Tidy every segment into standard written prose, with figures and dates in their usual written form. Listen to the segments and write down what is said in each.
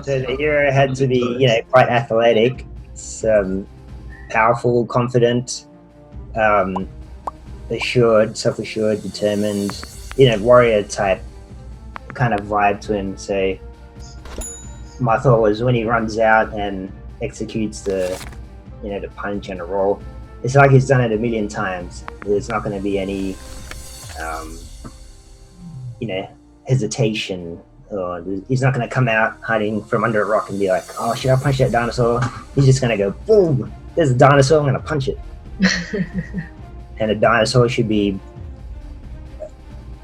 So the hero had to be, you know, quite athletic, powerful, confident, assured, self-assured, determined, you know, warrior type kind of vibe to him. So my thought was when he runs out and executes the, you know, the punch and the roll, it's like he's done it a million times. There's not going to be any, you know, hesitation. Or he's not going to come out hiding from under a rock and be like, oh, should I punch that dinosaur? He's just going to go, boom, there's a dinosaur, I'm going to punch it. And a dinosaur should be,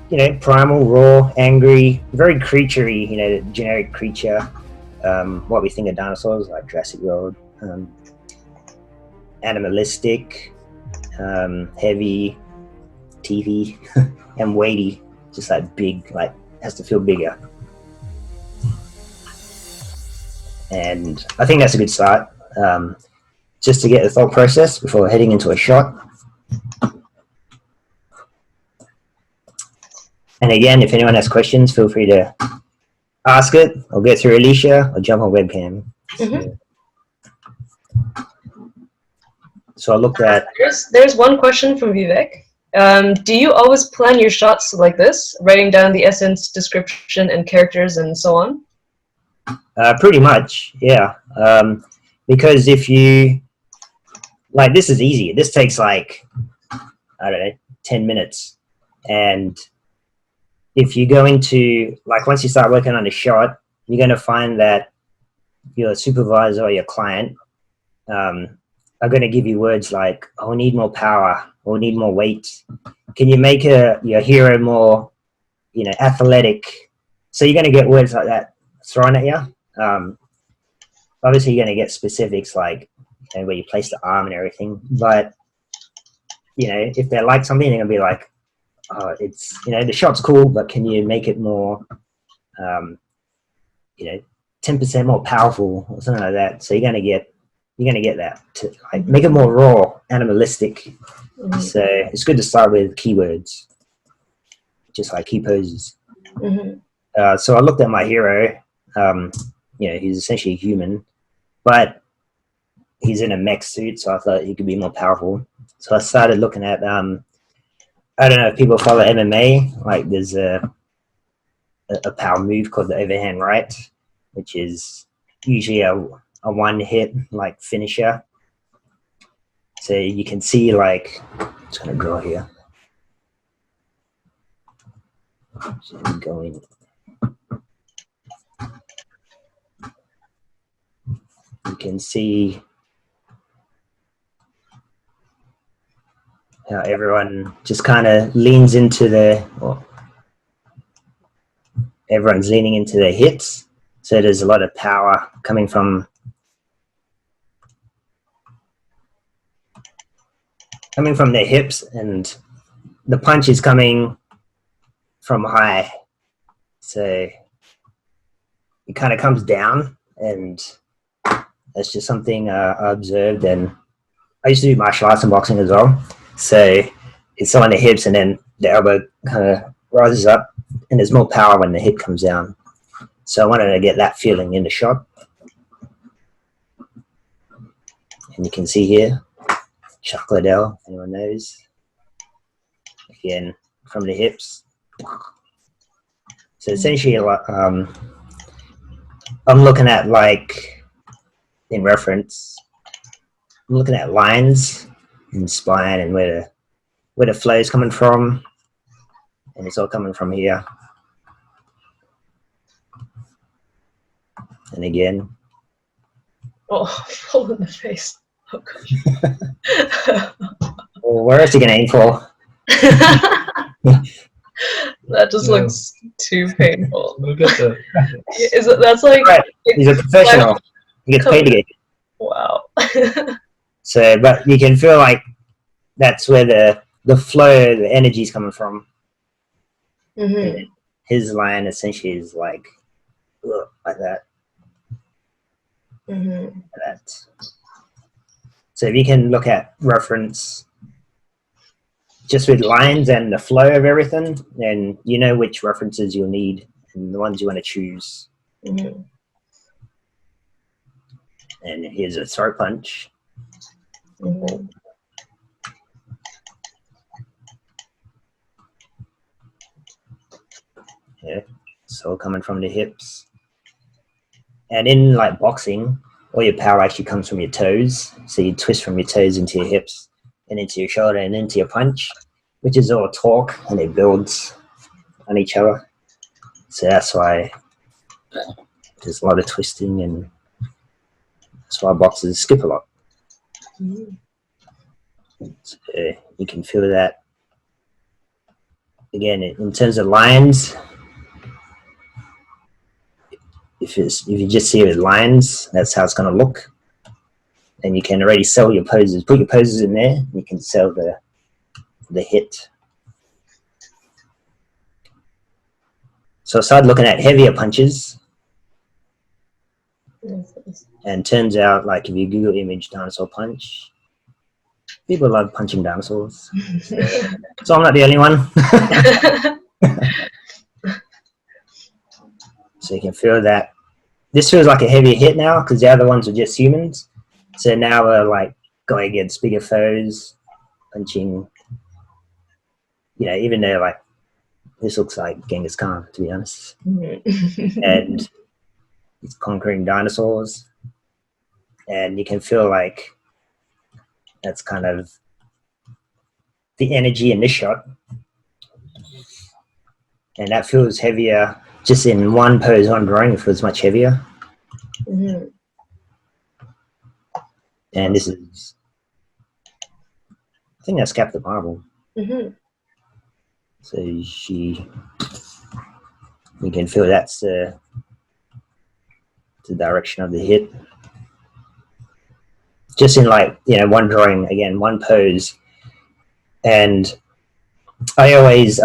you know, primal, raw, angry, very creaturey, you know, generic creature. What we think of dinosaurs, like Jurassic World. Animalistic, heavy, teethy, and weighty, just like big, like has to feel bigger. And I think that's a good start, just to get the thought process before heading into a shot. And again, if anyone has questions, feel free to ask it, or get through Alicia, or jump on webcam. So I looked at... There's one question from Vivek. Do you always plan your shots like this, writing down the essence, description, and characters, and so on? Pretty much, yeah. Because if you, like, this is easy. This takes like, I don't know, 10 minutes. And if you go into, like, once you start working on a shot, you're going to find that your supervisor or your client are going to give you words like, oh, we need more power, or we need more weight. Can you make your hero more, you know, athletic? So you're going to get words like that thrown at you. Obviously you're going to get specifics like, you know, where you place the arm and everything, but you know, if they like something, they're going to be like, oh, it's, you know, the shot's cool, but can you make it more, you know, 10% more powerful or something like that? So you're going to get that to like make it more raw, animalistic. So it's good to start with keywords, just like key poses. So I looked at my hero. You know, he's essentially human, but he's in a mech suit, so I thought he could be more powerful. So I started looking at, I don't know if people follow MMA, like there's a power move called the overhand right, which is usually a one hit like finisher. So you can see, like, it's gonna draw here. So going. You can see how everyone just kind of leans into everyone's leaning into their hits. So there's a lot of power coming from their hips, and the punch is coming from high. So it kind of comes down, and that's just something I observed. And I used to do martial arts and boxing as well. So it's on the hips, and then the elbow kind of rises up, and there's more power when the hip comes down. So I wanted to get that feeling in the shot. And you can see here, Chocolate L, if anyone knows. Again, from the hips. So essentially, I'm looking at like in reference. I'm looking at lines in spine and where the flow is coming from, and it's all coming from here. And again. Oh, full in the face. Oh gosh. Well, where else are you gonna aim for? That just looks too painful. Look at the. That's like. Right. He's a professional. He gets paid to get. Wow. So, but you can feel like that's where the flow, the energy is coming from. Mm-hmm. His line essentially is like that. Mm-hmm. Like that. So if you can look at reference just with lines and the flow of everything, then you know which references you'll need and the ones you want to choose. Mm-hmm. And here's a throat punch. Mm-hmm. Yeah, so coming from the hips. And in like boxing, all your power actually comes from your toes. So you twist from your toes into your hips and into your shoulder and into your punch, which is all torque and it builds on each other. So that's why there's a lot of twisting, and that's why boxers skip a lot. So you can feel that. Again, in terms of lines, if you just see it with lines, that's how it's going to look. And you can already sell your poses. Put your poses in there. You can sell the hit. So I started looking at heavier punches. And turns out, like, if you Google image dinosaur punch, people love punching dinosaurs. So I'm not the only one. So you can feel that. This feels like a heavier hit now because the other ones are just humans. So now we're like going against bigger foes, punching. You know, even though like this looks like Genghis Khan, to be honest, and it's conquering dinosaurs, and you can feel like that's kind of the energy in this shot, and that feels heavier. Just in one pose, one drawing, it feels much heavier. Mm-hmm. And this is, I think that's Captain Marvel. Mm-hmm. So you can feel that's the direction of the hit. Just in like, you know, one drawing, again, one pose. And I always,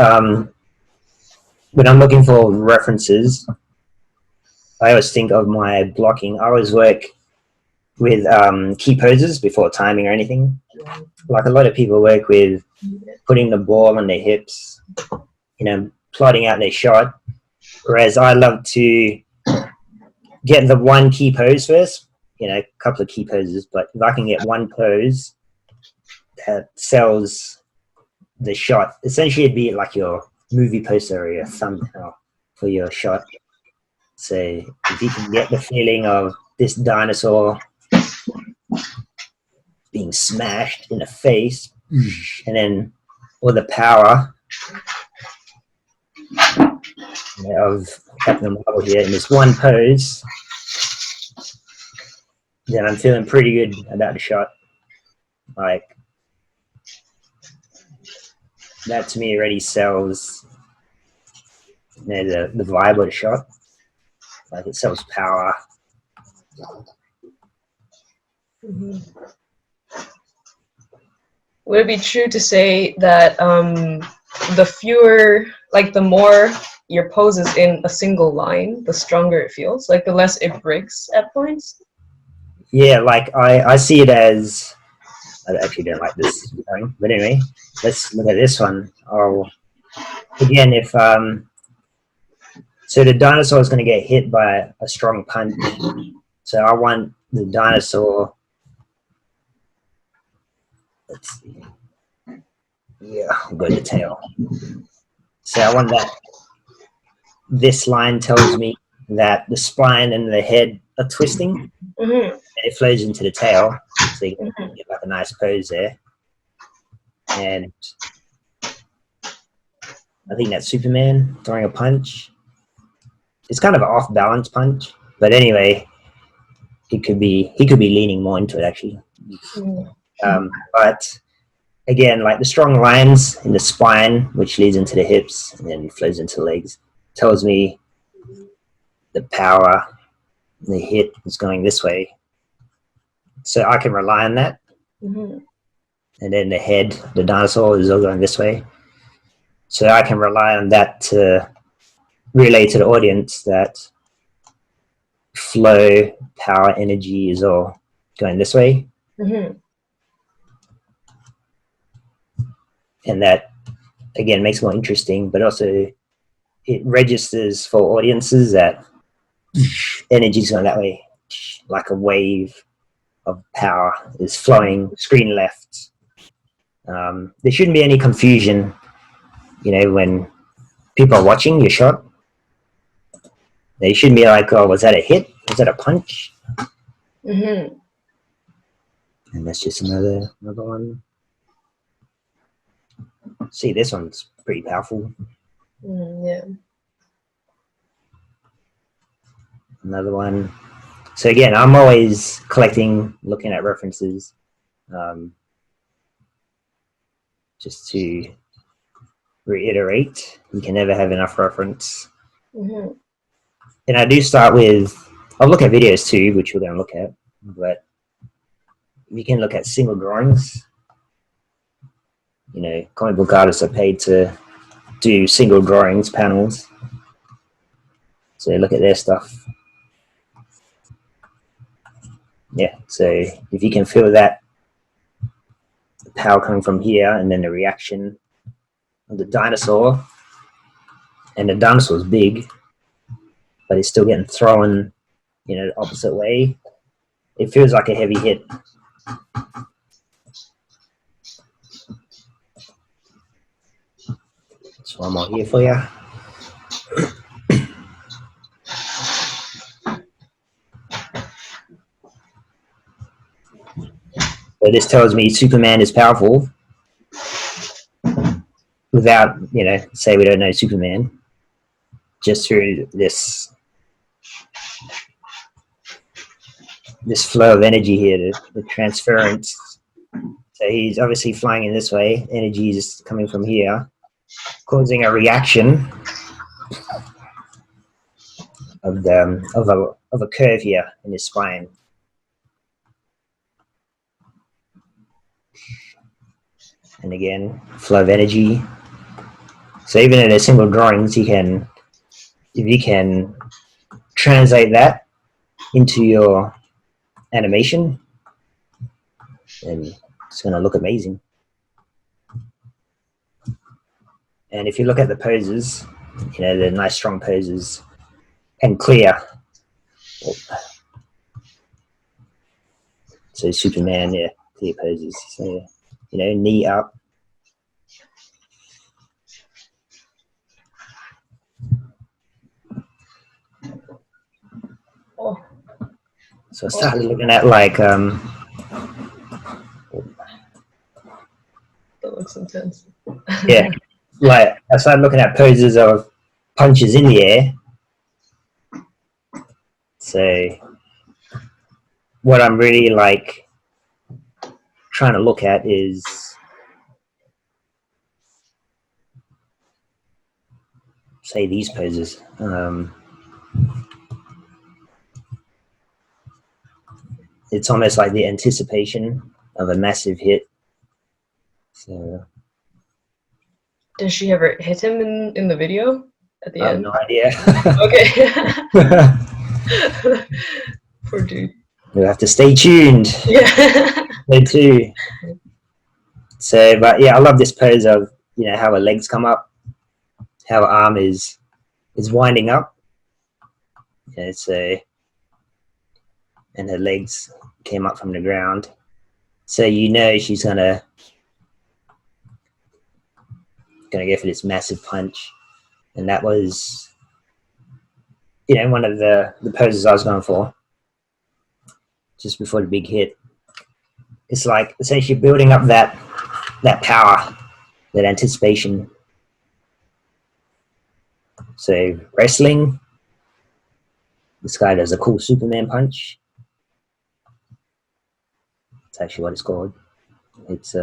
when I'm looking for references, I always think of my blocking. I always work with key poses before timing or anything. Like a lot of people work with putting the ball on their hips, you know, plotting out their shot. Whereas I love to get the one key pose first, you know, a couple of key poses, but if I can get one pose that sells the shot, essentially it'd be like your movie poster or your thumbnail for your shot. So if you can get the feeling of this dinosaur being smashed in the face, and then all the power of Captain Marvel here in this one pose, then I'm feeling pretty good about the shot. Like, that to me already sells, you know, the vibe of the shot. Like, it sells power. Mm-hmm. Would it be true to say that the fewer, like the more your pose is in a single line, the stronger it feels? Like the less it breaks at points? Yeah, like I see it as, I actually don't like this drawing, but anyway, let's look at this one. Oh, again, if so the dinosaur is going to get hit by a strong punch. So I want the dinosaur. Let's see. Yeah, I'll go to tail. So I want that this line tells me that the spine and the head are twisting. Mm-hmm. And it flows into the tail, so you Mm-hmm. get like a nice pose there. And I think that's Superman throwing a punch. It's kind of an off-balance punch, but anyway, he could be leaning more into it actually. But again, like the strong lines in the spine, which leads into the hips and then flows into the legs, tells me the power, the hit is going this way. So I can rely on that. Mm-hmm. And then the head, the dinosaur, is all going this way. So I can rely on that to relay to the audience that flow, power, energy is all going this way. Mm-hmm. And that, again, makes it more interesting, but also it registers for audiences that energy is going that way, like a wave of power is flowing screen left. There shouldn't be any confusion, you know, when people are watching your shot. They shouldn't be like, oh, was that a hit? Was that a punch? Mm-hmm. And that's just another one. See, this one's pretty powerful. Yeah. Another one. So again, I'm always collecting, looking at references, just to reiterate, you can never have enough reference. Mm-hmm. And I do start with, I'll look at videos too, which we're going to look at, but you can look at single drawings. You know, comic book artists are paid to do single drawings, panels. So look at their stuff. Yeah, so if you can feel that, the power coming from here, and then the reaction of the dinosaur, and the dinosaur's big, but it's still getting thrown, you know, the opposite way. It feels like a heavy hit. Just one more here for you. So this tells me Superman is powerful without, you know, say we don't know Superman, just through this flow of energy here, the transference. So he's obviously flying in this way. Energy is coming from here, causing a reaction of a curve here in his spine. And again, flow of energy. So even in a single drawings, if you can translate that into your animation, then it's going to look amazing. And if you look at the poses, you know, the nice strong poses and clear. So Superman, yeah, clear poses. So, you know, knee up. Oh. So I started looking at like That looks intense. yeah, like I started looking at poses of punches in the air. So what I'm really like trying to look at is say these poses. It's almost like the anticipation of a massive hit. So Does she ever hit him in the video at the I have end? no idea. Okay. Poor dude. You'll have to stay tuned. Yeah. Me too. So, but yeah, I love this pose of, you know, how her legs come up, how her arm is winding up. You know, so, and her legs came up from the ground. So you know she's gonna go for this massive punch, and that was you know, one of the poses I was going for just before the big hit. It's like essentially building up that power, that anticipation. So wrestling, this guy does a cool Superman punch. It's actually what it's called. It's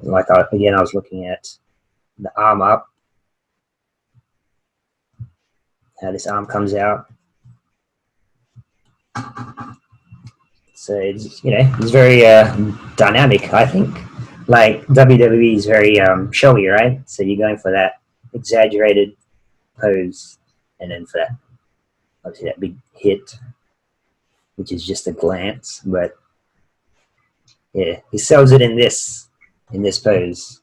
like again, I was looking at the arm up, how this arm comes out. So it's, you know, it's very dynamic, I think. Like WWE is very showy, right? So you're going for that exaggerated pose, and then for that, obviously that big hit, which is just a glance. But yeah, he sells it in this pose.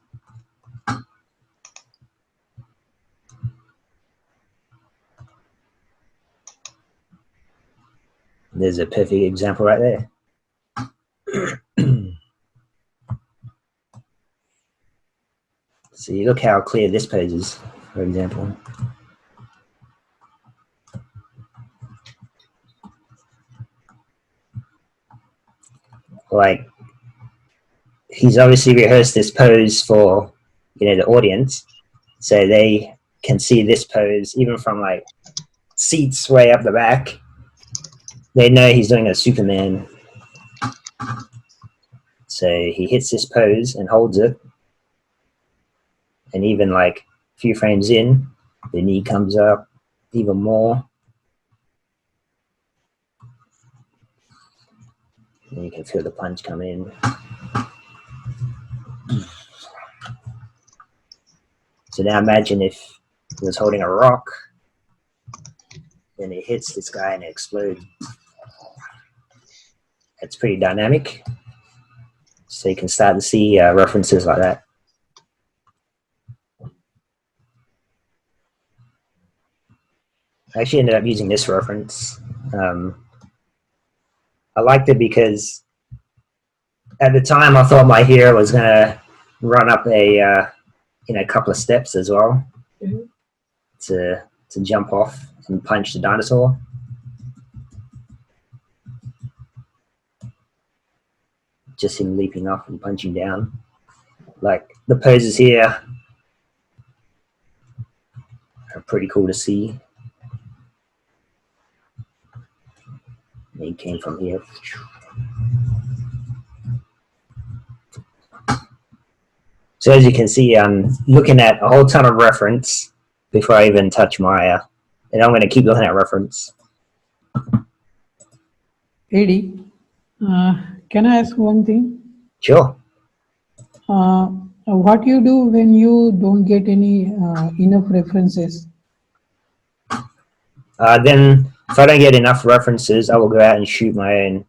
There's a perfect example right there. See, look how clear this pose is, for example. Like, he's obviously rehearsed this pose for, you know, the audience, so they can see this pose even from like seats way up the back. They know he's doing a Superman. So he hits this pose and holds it, and even like a few frames in, the knee comes up even more. And you can feel the punch come in. So now imagine if he was holding a rock, then he hits this guy and it explodes. It's pretty dynamic. So you can start to see references like that. I actually ended up using this reference. I liked it because at the time I thought my hero was going to run up a you know, couple of steps as well, to jump off and punch the dinosaur. Just him leaping up and punching down. Like, the poses here are pretty cool to see. He came from here. So as you can see, I'm looking at a whole ton of reference before I even touch my, and I'm going to keep looking at reference. AD, can I ask one thing? Sure. What you do when you don't get any enough references? Then if I don't get enough references, I will go out and shoot my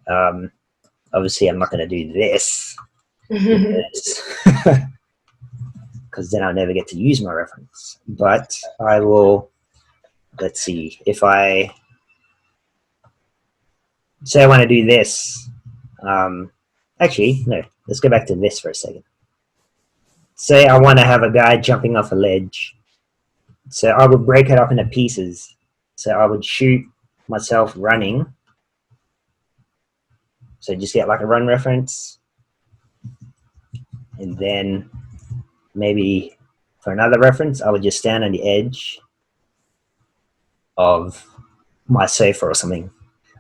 own. Obviously, I'm not going to do this, because then I'll never get to use my reference. But I will, let's see, if I say I want to do this, actually, no, let's go back to this for a second. Say I want to have a guy jumping off a ledge. So I would break it up into pieces. So I would shoot myself running. So just get like a run reference. And then maybe for another reference, I would just stand on the edge of my sofa or something.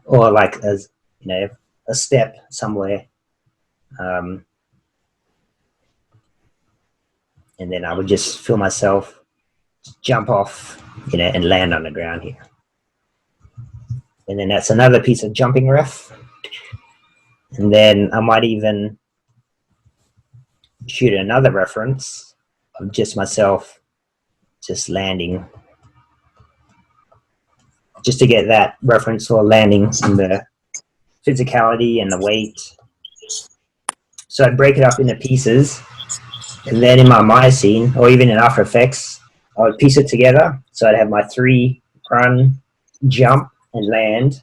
Or like, as you know, a step somewhere. And then I would just feel myself jump off, you know, and land on the ground here. And then that's another piece of jumping ref. And then I might even shoot another reference of just myself just landing, just to get that reference for landing and the physicality and the weight. So I'd break it up into pieces, and then in my scene, or even in After Effects, I would piece it together. So I'd have my 3 run, jump, and land,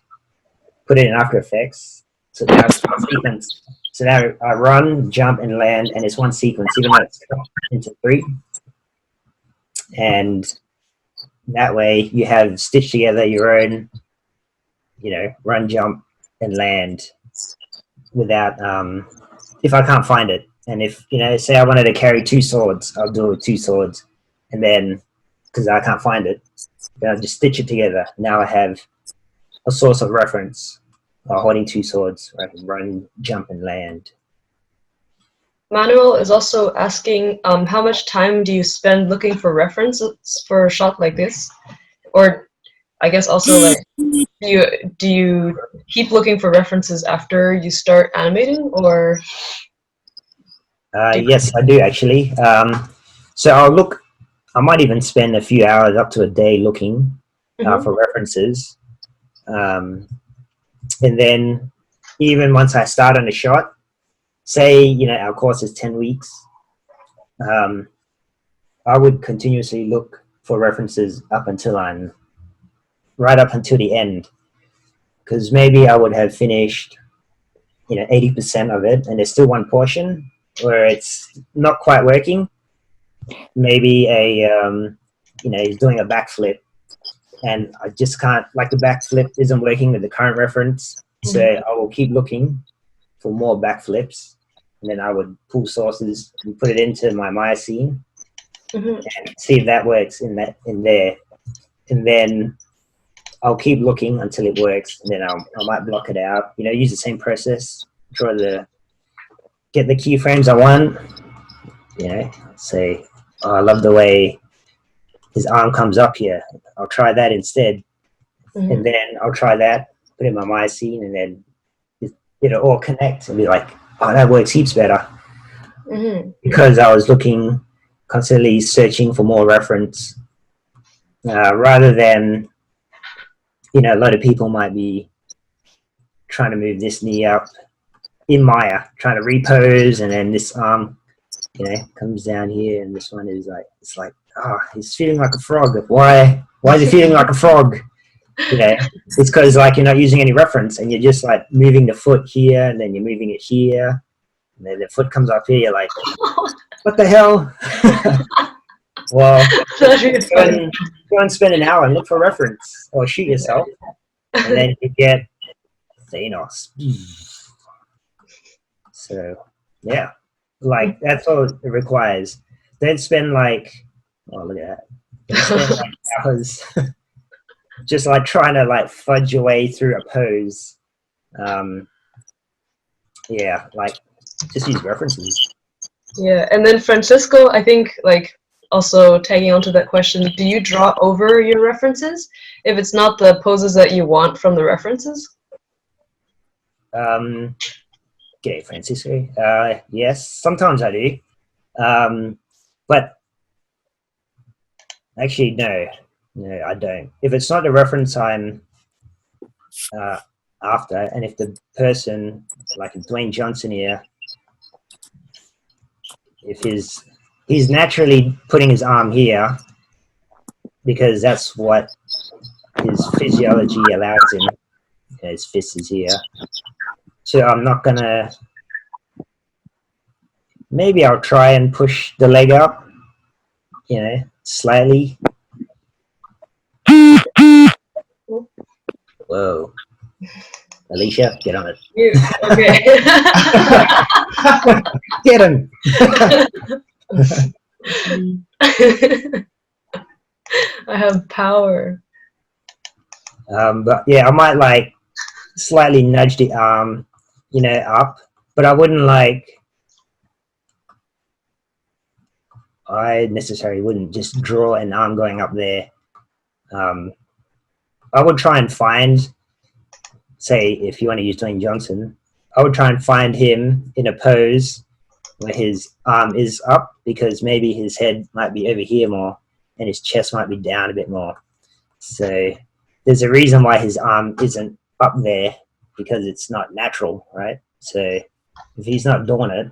put it in After Effects. So now it's one sequence. So now I run, jump, and land, and it's one sequence, even though it's cut into 3. and that way you have stitched together your own, run, jump, and land without, if I can't find it. And if, say I wanted to carry 2 swords, I'll do it with 2 swords. And then, because I can't find it, then I'll just stitch it together. Now I have a source of reference holding 2 swords where I can run, jump, and land. Manuel is also asking, how much time do you spend looking for references for a shot like this? Or I guess also, like, do you keep looking for references after you start animating, or? Yes, I do actually. So I might even spend a few hours up to a day looking for references. And then even once I start on a shot, say, our course is 10 weeks, I would continuously look for references right up until the end. Because maybe I would have finished, 80% of it, and there's still one portion where it's not quite working. Maybe he's doing a backflip, and I just can't, the backflip isn't working with the current reference. So I will keep looking for more backflips, and then I would pull sources and put it into my Maya scene and see if that works in there. And then I'll keep looking until it works, and then I might block it out. Use the same process, get the keyframes I want. Say, oh, I love the way his arm comes up here. I'll try that instead, and then I'll try that, put it in my Maya scene, and then it'll all connect and be like, oh, that works heaps better. Because I was constantly searching for more reference, rather than, a lot of people might be trying to move this knee up in Maya, trying to repose, and then this arm, comes down here, and this one is it's like, oh, he's feeling like a frog. Why is he feeling like a frog? It's because you're not using any reference, and you're just moving the foot here, and then you're moving it here, and then the foot comes up here. You're like, what the hell? Well, go and spend an hour and look for reference, or shoot yourself, and then you get Thanos. So yeah, that's all it requires. Don't spend oh, look at that. Don't spend hours just trying to fudge your way through a pose. Yeah, just use references. Yeah, and then Francisco, I think, also tagging onto that question, do you draw over your references if it's not the poses that you want from the references? Okay, Francisco. Yes, sometimes I do. But actually, no, I don't. If it's not the reference I'm after, and if the person, like Dwayne Johnson here, if he's naturally putting his arm here because that's what his physiology allows him. His fist is here. So I'm not gonna, maybe I'll try and push the leg up, slightly. Whoa. Alicia, get on it. Okay. Get him. I have power. But yeah, I might slightly nudge the arm, up, but I wouldn't I necessarily wouldn't just draw an arm going up there. I would try and find, say, if you want to use Dwayne Johnson, I would try and find him in a pose where his arm is up, because maybe his head might be over here more and his chest might be down a bit more. So there's a reason why his arm isn't up there, because it's not natural, right? So if he's not doing it,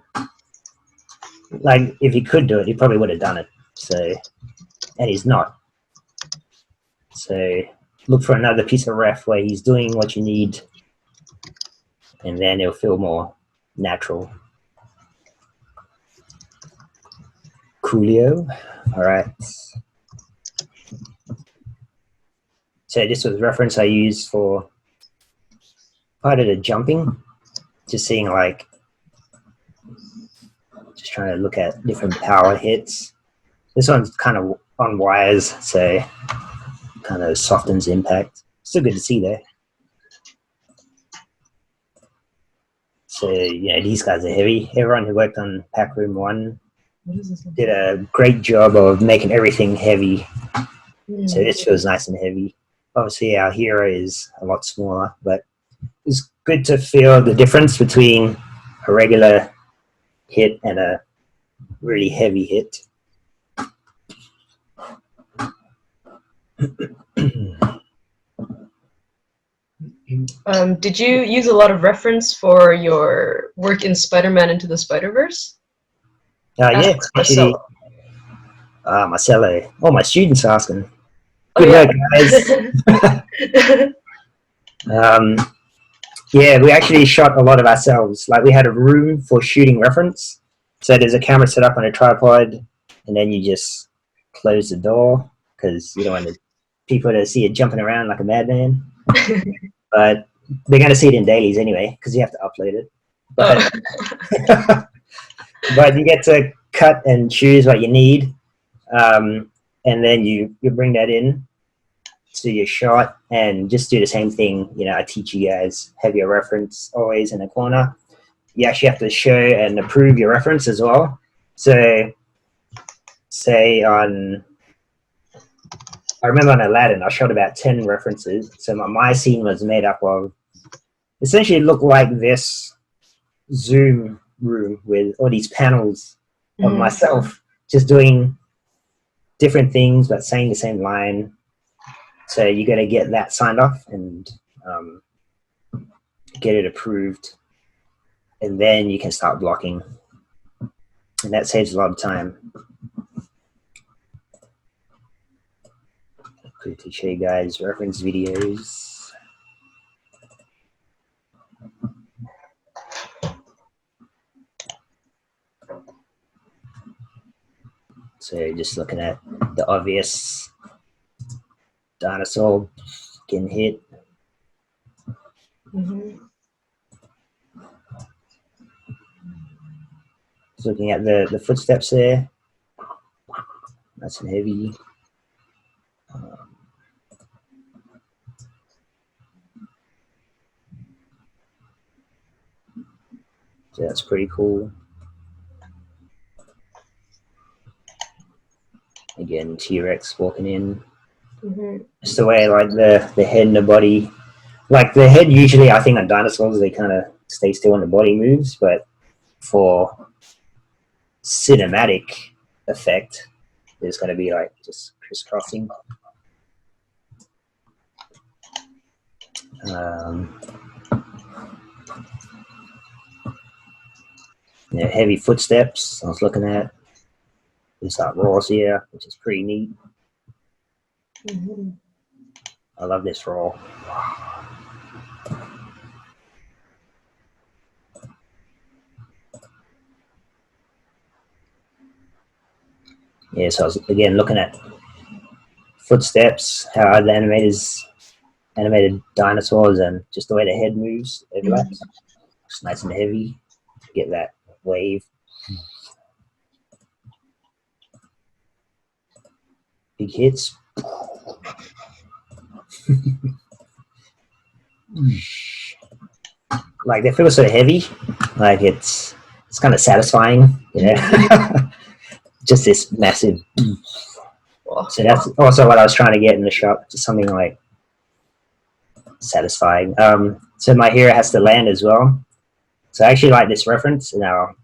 if he could do it, he probably would have done it. So, and he's not. So look for another piece of ref where he's doing what you need, and then it'll feel more natural. Coolio. All right. So this was a reference I used for part of the jumping, just seeing like, just trying to look at different power hits. This one's kind of on wires, so kind of softens impact. Still good to see there. So, you know, these guys are heavy. Everyone who worked on Pack Room 1 did a great job of making everything heavy. So this feels nice and heavy. Obviously, our hero is a lot smaller, but it's good to feel the difference between a regular hit and a really heavy hit. Did you use a lot of reference for your work in Spider-Man Into the Spider-Verse? Yeah, actually, Marcelo. All my students are asking. Good work, guys. Yeah, we actually shot a lot of ourselves. Like, we had a room for shooting reference. So there's a camera set up on a tripod, and then you just close the door because you don't want people to see it jumping around like a madman. But they're going to see it in dailies anyway because you have to upload it. But, but you get to cut and choose what you need, and then you bring that in to your shot and just do the same thing. You know, I teach you guys, have your reference always in the corner. You actually have to show and approve your reference as well. So say I remember on Aladdin, I shot about 10 references. So my scene was made up of, essentially looked like this Zoom room with all these panels of myself just doing different things but saying the same line. So you got to get that signed off and get it approved, and then you can start blocking, and that saves a lot of time. Quickly show you guys reference videos. So just looking at the obvious dinosaur getting hit. Just looking at the footsteps there. Nice and heavy. So that's pretty cool. Again, T-Rex walking in. Just the way like the head and the body, like the head usually I think on dinosaurs they kind of stay still and the body moves, but for cinematic effect there's going to be like just crisscrossing. Yeah, heavy footsteps I was looking at. There's that raws here, which is pretty neat. I love this raw. Yeah, so I was again looking at footsteps, how other animators animated dinosaurs, and just the way the head moves, overlaps. It's nice and heavy. Get that wave. Big hits. Like they feel so heavy, like it's kind of satisfying, you know. Just this massive. So that's also what I was trying to get in the shot, just something like satisfying. So my hero has to land as well. So I actually like this reference. Now,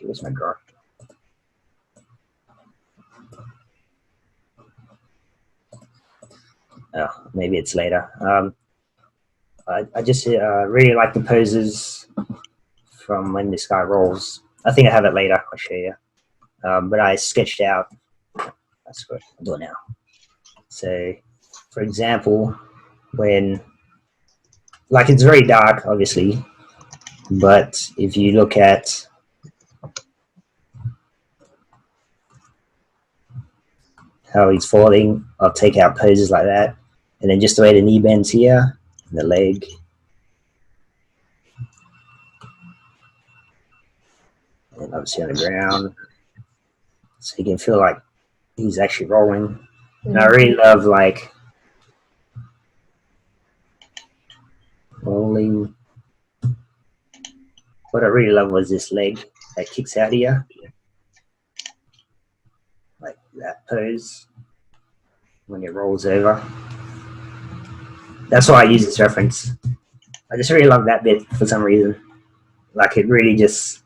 where's my drawer? Oh, maybe it's later. I just really like the poses from when this guy rolls. I think I have it later. I'll show you. But I sketched out. That's what I'll do it now. So, for example, when, like, it's very dark, obviously, but if you look at how he's falling, I'll take out poses like that. And then just the way the knee bends here, and the leg. And obviously on the ground. So you can feel like he's actually rolling. And I really love like rolling. What I really love was this leg that kicks out here. Like that pose when it rolls over. That's why I use this reference. I just really love that bit for some reason. Like it really just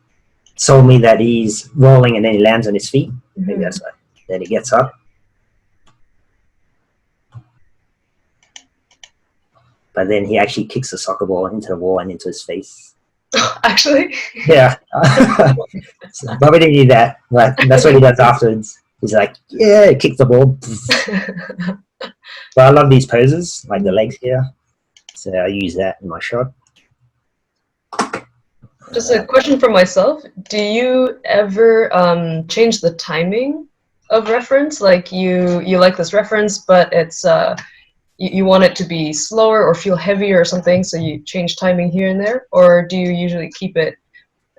told me that he's rolling and then he lands on his feet. Maybe that's why. Then he gets up. But then he actually kicks the soccer ball into the wall and into his face. Actually? Yeah. But we didn't need that. But that's what he does afterwards. He's like, yeah, kick the ball. But I love these poses, like the legs here. So I use that in my shot. Just a question for myself. Do you ever change the timing of reference? Like you like this reference, but it's you want it to be slower or feel heavier or something, so you change timing here and there? Or do you usually keep it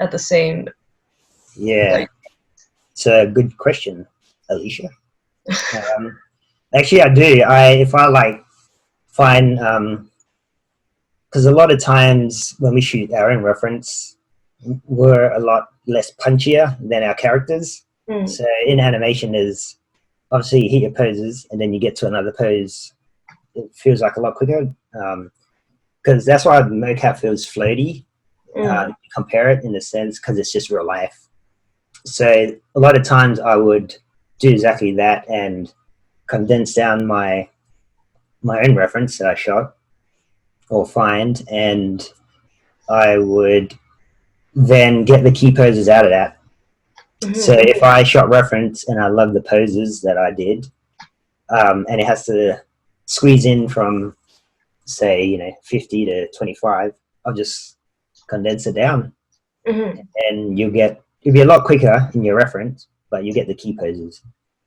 at the same? Yeah. Like, it's a good question, Alicia. Actually, I do. If I like find, because a lot of times when we shoot our own reference, we're a lot less punchier than our characters. So in animation, there's obviously you hit your poses and then you get to another pose. It feels like a lot quicker because that's why the mocap feels floaty. You compare it in a sense because it's just real life. So a lot of times I would do exactly that and condense down my own reference that I shot or find, and I would then get the key poses out of that. So if I shot reference and I love the poses that I did, and it has to squeeze in from say 50 to 25, I'll just condense it down, and you'll be a lot quicker in your reference, but you get the key poses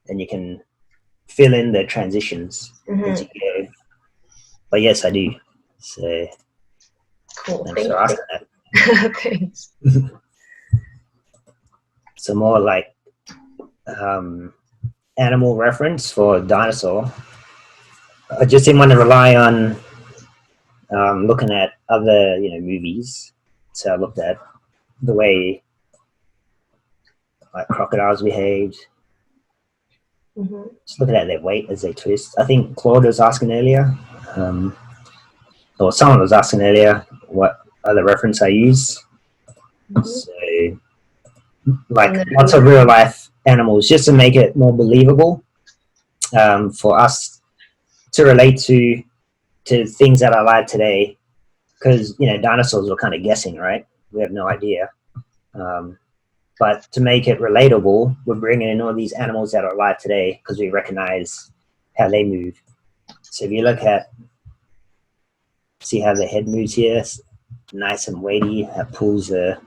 and you can fill in the transitions as you go. But yes, I do. So cool. thanks for asking that. Thanks. So more like animal reference for dinosaur. I just didn't want to rely on looking at other movies. So I looked at the way like crocodiles behaved. Just looking at their weight as they twist. I think Claude was asking earlier, or someone was asking earlier, what other reference I use. So like lots of real life animals, just to make it more believable for us to relate to things that are alive today, because dinosaurs were kind of guessing, right? We have no idea, but to make it relatable, we're bringing in all these animals that are alive today because we recognize how they move. So if you look at, see how the head moves here, nice and weighty, that pulls the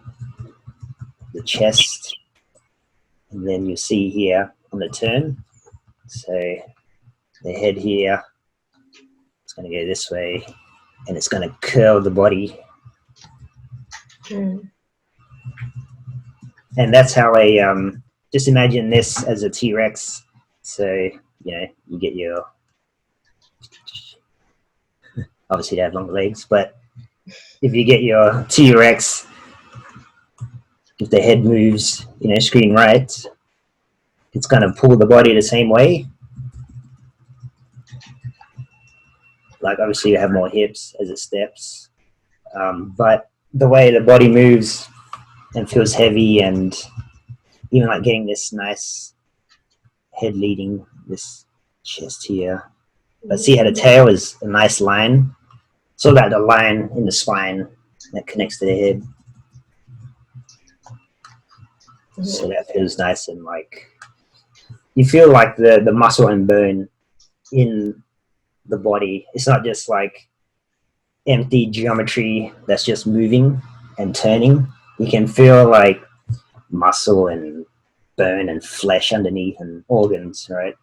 chest, and then you see here on the turn, so the head here, it's going to go this way, and it's going to curl the body. And that's how just imagine this as a T-Rex. So you get your, obviously they have long legs, but if you get your T-Rex, if the head moves screen right, it's going to pull the body the same way. Like obviously you have more hips as it steps, but the way the body moves and feels heavy, and even like getting this nice head leading this chest here. But see how the tail is a nice line, so that the line in the spine that connects to the head. So that feels nice, and like you feel like the muscle and bone in the body. It's not just like empty geometry that's just moving and turning. You can feel like muscle and bone and flesh underneath and organs, right?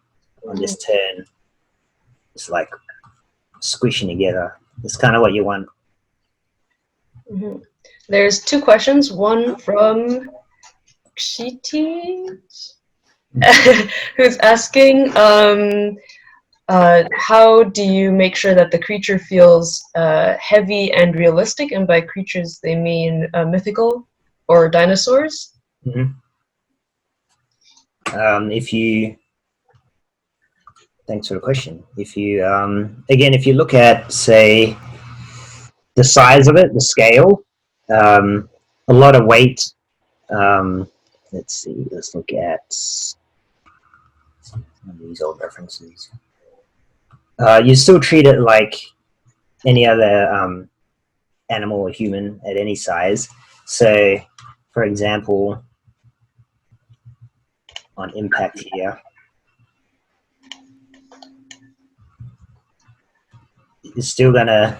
on this turn, it's like squishing together. It's kind of what you want. There's two questions. One from Kshiti, who's asking, how do you make sure that the creature feels heavy and realistic? And by creatures, they mean mythical or dinosaurs. Thanks for the question. If you, again, if you look at, say, the size of it, the scale, a lot of weight. Let's see, let's look at some of these old references. You still treat it like any other animal or human at any size. So, for example, on impact here, it's still gonna,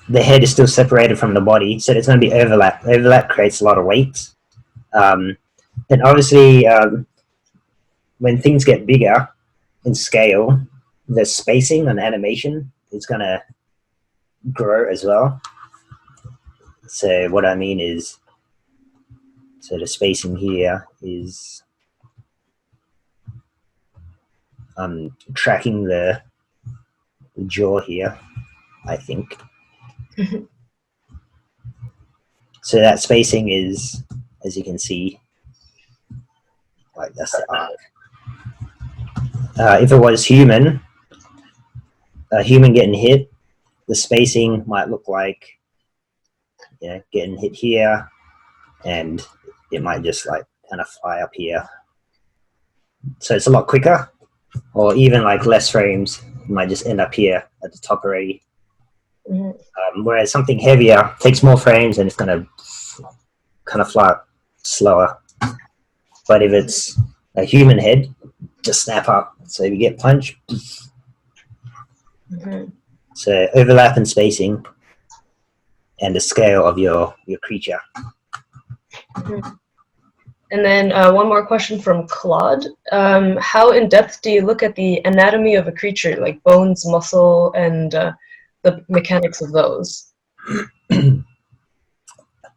the head is still separated from the body, so there's gonna be overlap. Overlap creates a lot of weight. And obviously, when things get bigger in scale, the spacing on animation is gonna grow as well. So what I mean is, so the spacing here is tracking the jaw here, I think. So that spacing is, as you can see, like that's the arc. If it was human, a human getting hit, the spacing might look like, you know, getting hit here, and it might just like kind of fly up here. So it's a lot quicker, or even like less frames, it might just end up here at the top already. Whereas something heavier takes more frames and it's gonna kind of fly up slower. But if it's a human head, just snap up. So if you get punch, so overlap and spacing and the scale of your creature. And then one more question from Claude. How in depth do you look at the anatomy of a creature, like bones, muscle, and the mechanics of those? You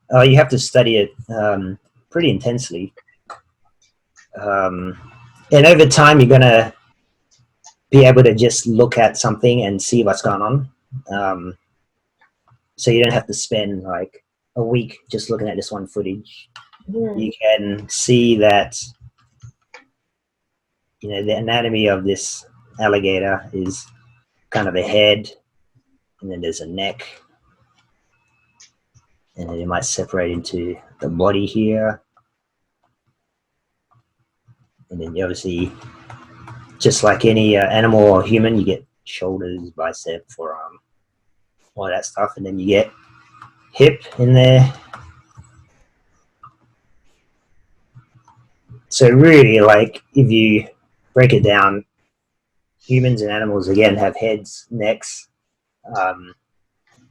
have to study it pretty intensely. And over time, you're going to be able to just look at something and see what's going on. So you don't have to spend like a week just looking at this one footage. You can see that, you know, the anatomy of this alligator is kind of a head, and then there's a neck, and then it might separate into the body here. And then you obviously, just like any animal or human, you get shoulders, bicep, forearm, all that stuff, and then you get hip in there. So really, like, if you break it down, humans and animals, again, have heads, necks,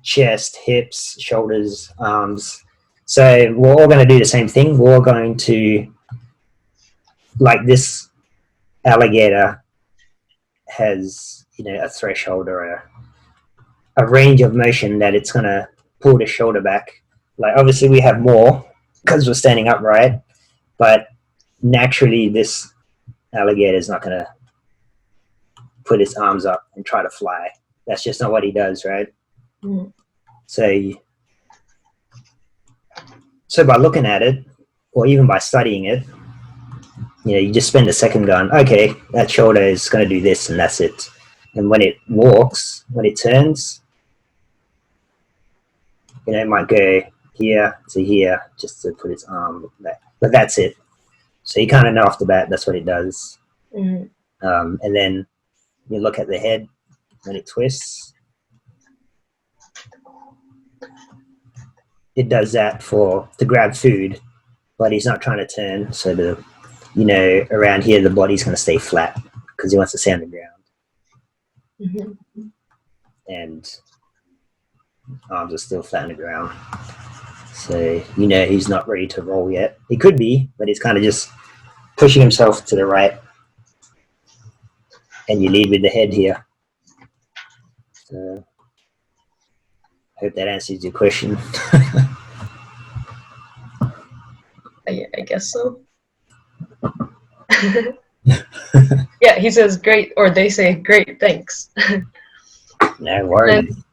chest, hips, shoulders, arms. So we're all going to do the same thing. We're all going to, like this alligator has, you know, a threshold or a range of motion that it's going to pull the shoulder back. Like, obviously we have more because we're standing upright, but naturally this alligator is not going to put his arms up and try to fly. That's just not what he does, right? So by looking at it, or even by studying it, you know, you just spend a second going, okay, that shoulder is going to do this, and that's it. And when it walks, when it turns, you know, it might go here to here just to put its arm back. But that's it. So you kind of know off the bat that's what it does. And then you look at the head when it twists. It does that to grab food, but he's not trying to turn. So the, you know, around here the body's going to stay flat because he wants to stay on the ground. And arms are still flat on the ground. So, you know, he's not ready to roll yet. He could be, but he's kind of just pushing himself to the right. and you lead with the head here. So, hope that answers your question. I guess so. Yeah, he says great, or they say great, thanks. No worries. And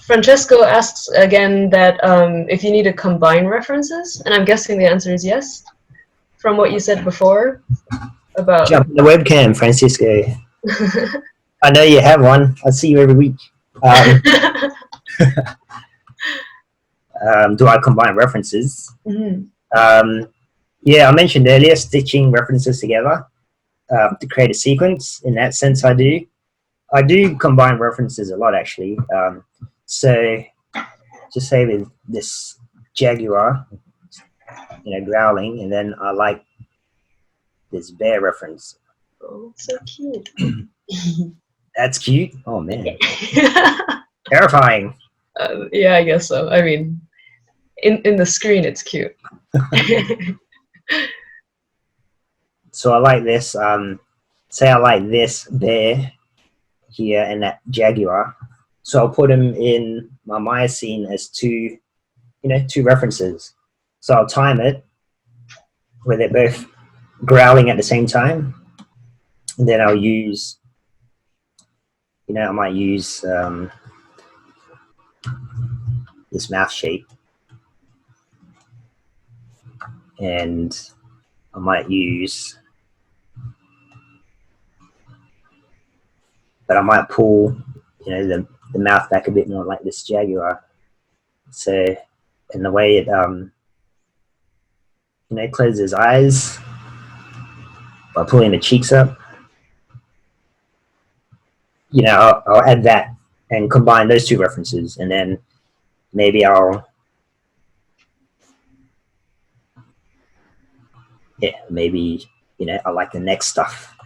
Francesco asks again that if you need to combine references, and I'm guessing the answer is yes, from what you said before about. Jump on the webcam, Francisco. I know you have one. I see you every week. Do I combine references? Mm-hmm. Yeah, I mentioned earlier stitching references together to create a sequence. In that sense, I do. I do combine references a lot, actually. So, just say with this jaguar, growling, and then I like this bear reference. Oh, so cute. That's cute. Oh man, terrifying. Yeah, I guess so. I mean, in the screen, it's cute. So I like this. Say I like this bear here and that jaguar. So I'll put them in my Maya scene as two references. So I'll time it where they're both growling at the same time, and then I'll use, I might use this mouth shape, and I might use, but I might pull, the mouth back a bit more like this jaguar. So, in the way it, closes his eyes by pulling the cheeks up, I'll add that and combine those two references, and then maybe I like the neck stuff,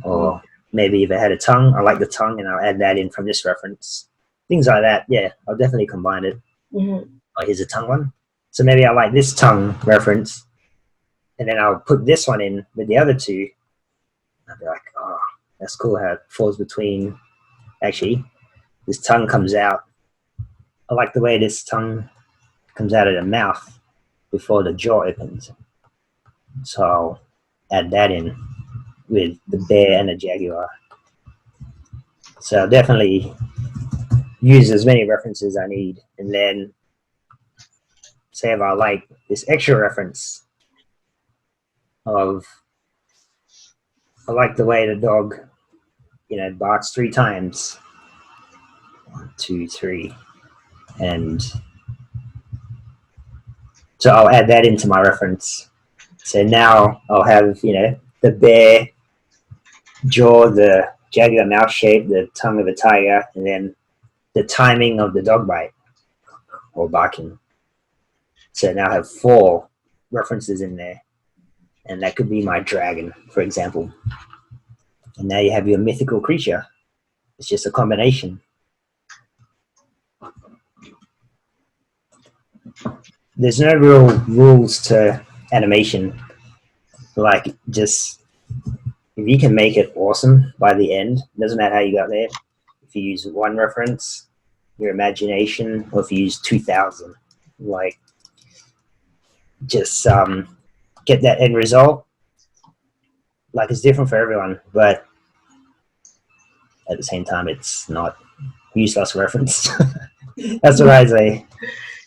or maybe if it had a tongue, I like the tongue, and I'll add that in from this reference. Things like that, yeah, I'll definitely combine it. Mm-hmm. Oh, here's a tongue one. So maybe I like this tongue reference, and then I'll put this one in with the other two. I'll be like, oh, that's cool how it falls between. Actually, this tongue comes out. I like the way this tongue comes out of the mouth before the jaw opens. So I'll add that in with the bear and the jaguar. So I'll definitely use as many references I need, and then say if I like this extra reference of, I like the way the dog, barks 3 times. 1, 2, 3, and so I'll add that into my reference. So now I'll have, the bear jaw, the jaguar mouth shape, the tongue of a tiger, and then the timing of the dog bite or barking. So now I have 4 references in there, and that could be my dragon, for example. And now you have your mythical creature. It's just a combination. There's no real rules to animation. Like, just if you can make it awesome by the end, doesn't matter how you got there. If you use 1 reference, your imagination, or if you use 2,000, like, just get that end result. Like, it's different for everyone, but at the same time, it's not useless reference. That's what I say.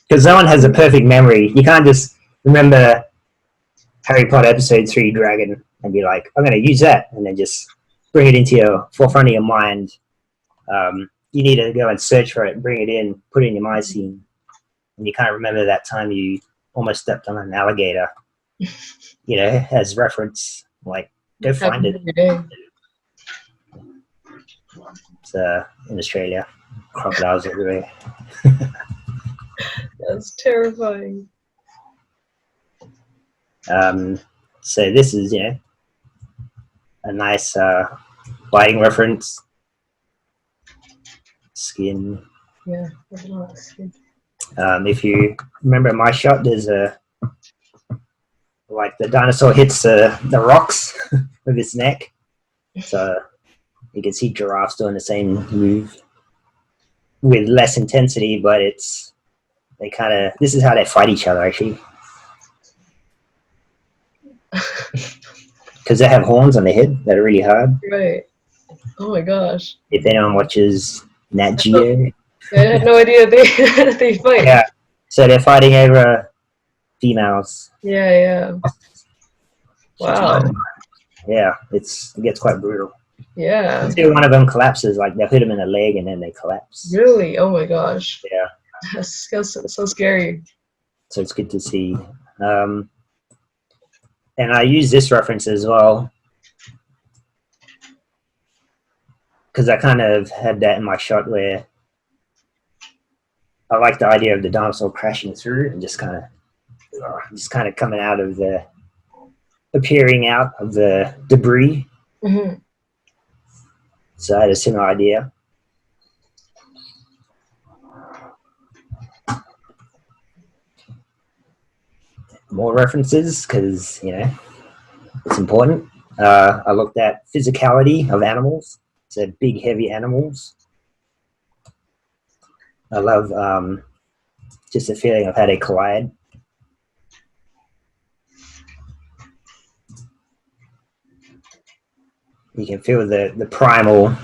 Because no one has a perfect memory. You can't just remember Harry Potter episode 3 dragon and be like, I'm going to use that, and then just bring it into your forefront of your mind. You need to go and search for it, bring it in, put it in your mind scene, and you can't remember that time you almost stepped on an alligator, as reference. Like, go find it. It's in Australia, crocodiles everywhere. That's terrifying. So this is, a nice biting reference. Skin. Yeah, there's a lot of skin. If you remember my shot, there's like the dinosaur hits the rocks with its neck. So You can see giraffes doing the same move with less intensity, but they kind of, this is how they fight each other actually, because they have horns on their head that are really hard. Right. Oh my gosh. If anyone watches Nat Geo, I had no idea they fight. yeah, so they're fighting over females. Yeah. Wow. Yeah, it gets quite brutal. Yeah. Until one of them collapses, like they'll hit them in the leg and then they collapse. Really? Oh my gosh. Yeah, That's so scary. so it's good to see. And I use this reference as well because I kind of had that in my shot where I like the idea of the dinosaur crashing through and just kind of coming out of appearing out of the debris. Mm-hmm. So I had a similar idea. More references because, you know, it's important. I looked at physicality of animals. So big, heavy animals. I love just the feeling of how they collide. You can feel the primal,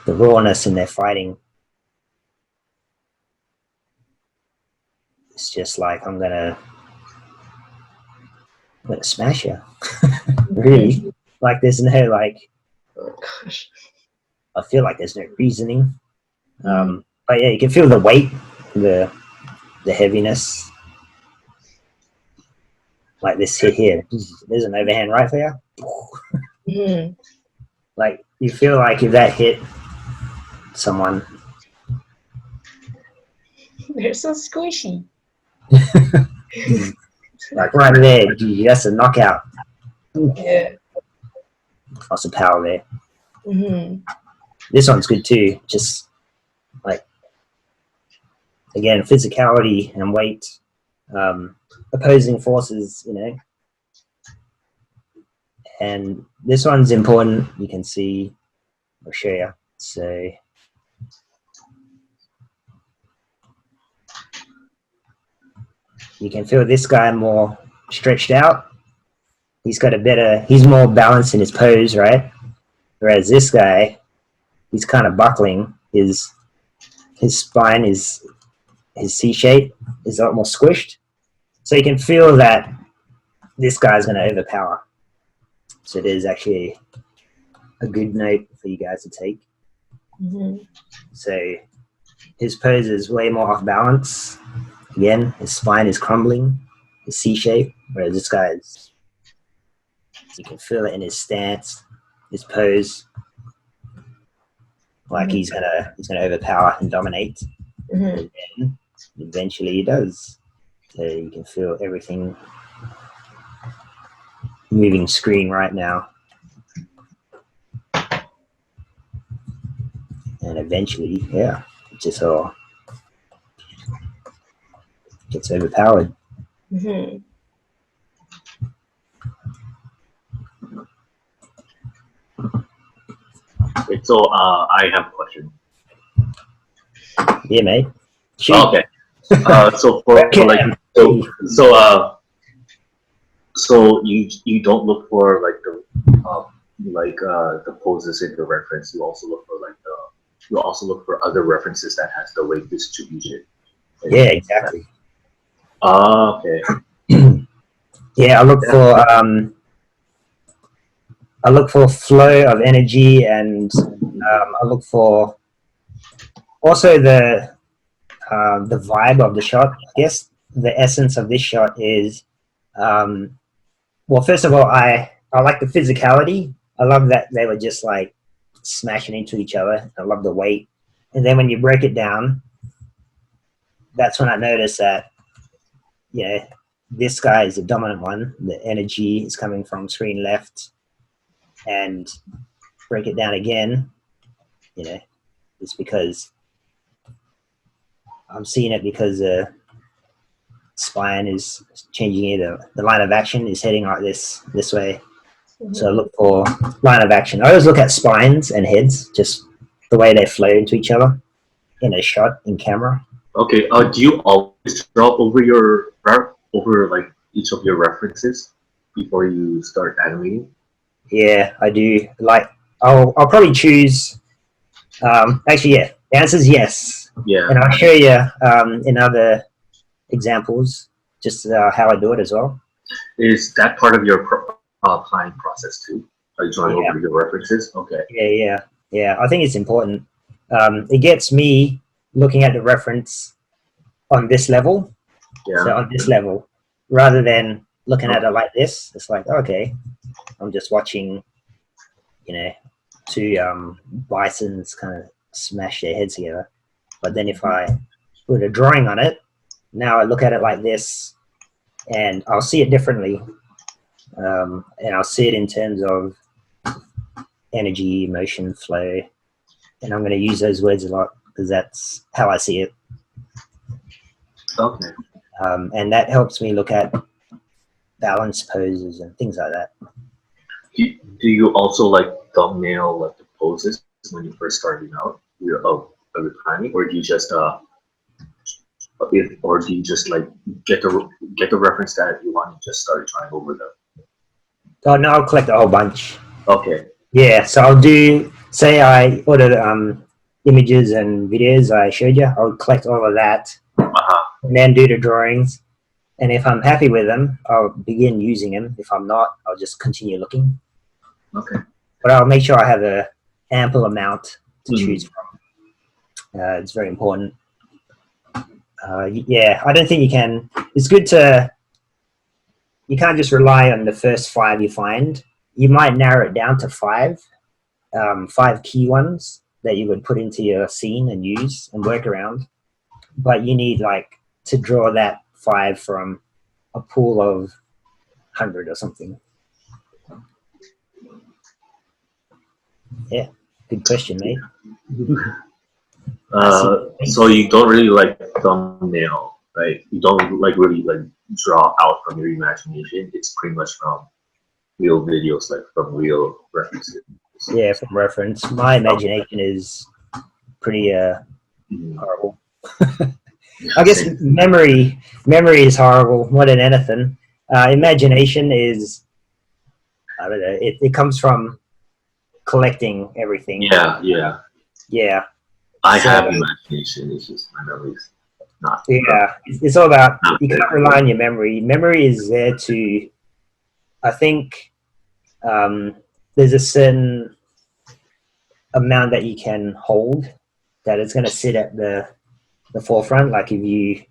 the rawness in their fighting. It's just like I'm gonna smash you. Really, like there's no like. Oh gosh. I feel like there's no reasoning. But yeah, you can feel the weight, the heaviness. Like this hit here. There's an overhand right there. Mm-hmm. Like you feel like if that hit someone, They're so squishy. like right there, that's a knockout. Yeah. Lots of power there. Mm-hmm. This one's good too. Just like again, physicality and weight, opposing forces, you know. And this one's important. You can see, I'll show you. So you can feel this guy more stretched out. He's more balanced in his pose, right? Whereas this guy, he's kind of buckling. His spine is, his C shape is a lot more squished. So you can feel that this guy's going to overpower. So there's actually a good note for you guys to take. Mm-hmm. So his pose is way more off balance. Again, his spine is crumbling, his C shape, whereas this guy is, you can feel it in his stance, his pose, like he's gonna overpower and dominate. Mm-hmm. And then eventually he does. So you can feel everything moving screen right now. And eventually, yeah, it just all gets overpowered. Mm-hmm. Okay, so I have a question. Yeah, mate. Shoot. Okay. So so you don't look for like the poses in the reference. You also look for other references that has the weight distribution. Yeah, exactly. Okay. Yeah, I look for flow of energy, and I look for also the vibe of the shot. I guess the essence of this shot is, well, first of all, I like the physicality. I love that they were just like smashing into each other. I love the weight. And then when you break it down, that's when I notice that, yeah, this guy is the dominant one. The energy is coming from screen left. And break it down again, you know, it's because I'm seeing it because the spine is changing here. The line of action is heading like this way. So I look for line of action. I always look at spines and heads, just the way they flow into each other in a shot in camera. Okay. Do you always draw over over like each of your references before you start animating? Yeah, I do. Like, I'll probably choose. Actually, yeah, the answer is yes. Yeah. And I'll show you in other examples just how I do it as well. Is that part of your planning process too? Are you drawing over your references? Okay. Yeah. I think it's important. It gets me looking at the reference on this level. Yeah. So on this level, rather than looking at it like this, it's like, okay, I'm just watching, two bisons kind of smash their heads together. But then if I put a drawing on it, now I look at it like this, and I'll see it differently. And I'll see it in terms of energy, emotion, flow. And I'm going to use those words a lot because that's how I see it. Okay. And that helps me look at balance poses and things like that. Do you also like thumbnail like the poses when you first starting out of your planning, or do you just like get the reference that you want and just start trying over them? Oh no, I'll collect a whole bunch. Okay. Yeah, so I'll do. Say I ordered images and videos I showed you. I'll collect all of that, and then do the drawings. And if I'm happy with them, I'll begin using them. If I'm not, I'll just continue looking. Okay. But I'll make sure I have an ample amount to choose from. It's very important. Yeah, I don't think you can. It's good to. You can't just rely on the first 5 you find. You might narrow it down to 5 key ones that you would put into your scene and use and work around. But you need to draw that 5 from a pool of 100 or something. Yeah, good question, mate. So you don't really like thumbnail, right? You don't really draw out from your imagination. It's pretty much from real videos, like from real references. Yeah, from reference. My imagination is pretty horrible. I guess memory is horrible more than anything. Imagination is, I don't know, it comes from collecting everything. Yeah. I have imagination. It's just my memory's not. Yeah, it's all about, you can't rely on your memory. Memory is there to, I think, there's a certain amount that you can hold that it's going to sit at the forefront. Like if you,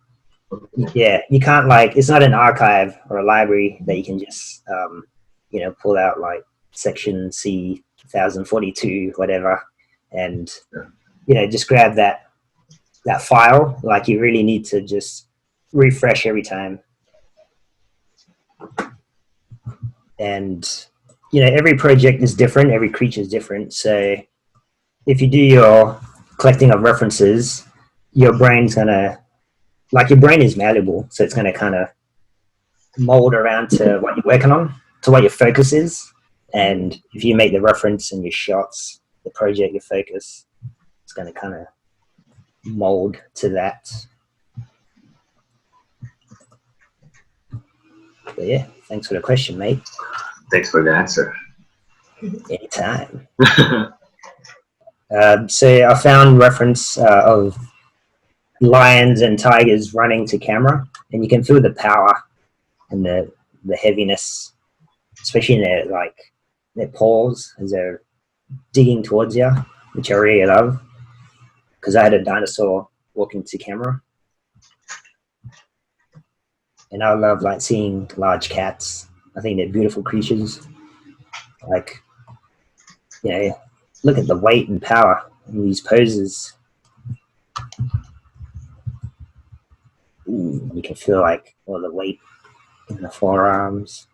you can't it's not an archive or a library that you can just, pull out section C 1042, whatever, and, just grab that file. You really need to just refresh every time. And, every project is different. Every creature is different. So if you do your collecting of references, your brain's going to, your brain is malleable. So it's going to kind of mold around to what you're working on, to what your focus is. And if you make the reference and your shots, the project, your focus, it's going to kind of mold to that. But yeah, thanks for the question, mate. Thanks for the answer. Anytime. So I found reference of lions and tigers running to camera, and you can feel the power and the heaviness, especially in their paws as they're digging towards you, which I really love because I had a dinosaur walking to camera. And I love seeing large cats. I think they're beautiful creatures. Look at the weight and power in these poses. Ooh, you can feel all the weight in the forearms.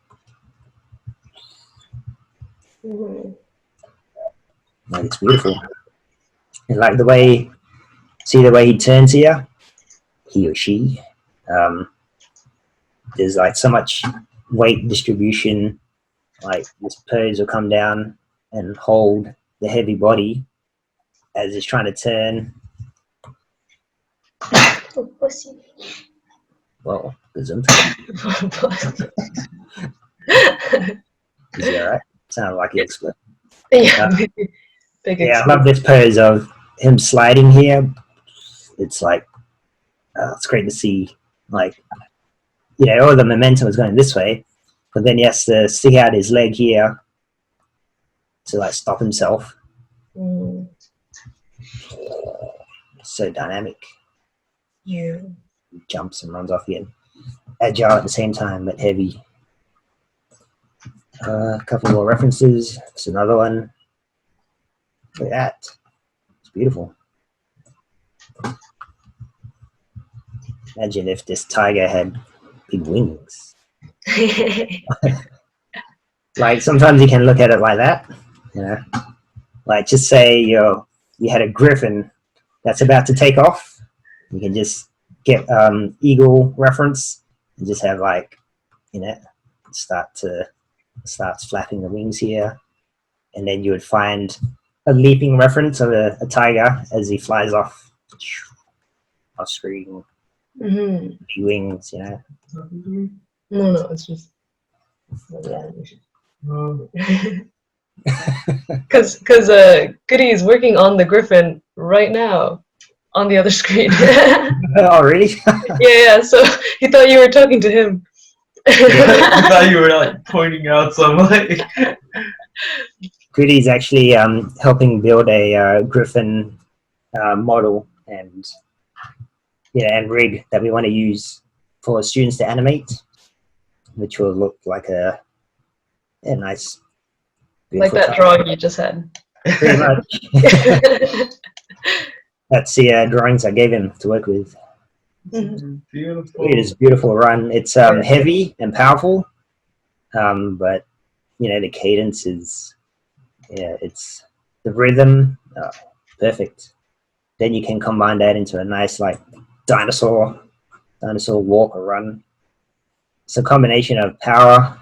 It's beautiful. And the way he turns here, he or she, there's so much weight distribution, like this pose will come down and hold the heavy body as it's trying to turn. Oh, pussy. Well, gesund. Yeah, Is that right? Sounded like you exploded. big Yeah, I love this pose of him sliding here. It's like, it's great to see, like, you know, all the momentum is going this way, but then he has to stick out his leg here to like stop himself. Mm, So dynamic. yeah. He jumps and runs off again. Agile at the same time, but heavy. A couple more references. It's another one. Look at that. It's beautiful. Imagine if this tiger had big wings. Like sometimes you can look at it like that, you know. Like just say you had a griffin that's about to take off. You can just get eagle reference and just have like, you know, starts flapping the wings here, and then you would find a leaping reference of a tiger as he flies off screen. Mm-hmm. Wings, you know. No, it's just because Goody is working on the Griffin right now on the other screen. Oh, really? Yeah. So he thought you were talking to him. I thought you were like pointing out some like. Goody's actually helping build a Griffin model and and rig that we want to use for students to animate, which will look like a nice, like that tiger. drawing you just had. Pretty much. That's the drawings I gave him to work with. Beautiful. It is a beautiful run. It's heavy and powerful, but you know the cadence is, it's the rhythm, perfect. Then you can combine that into a nice like dinosaur walk or run. It's a combination of power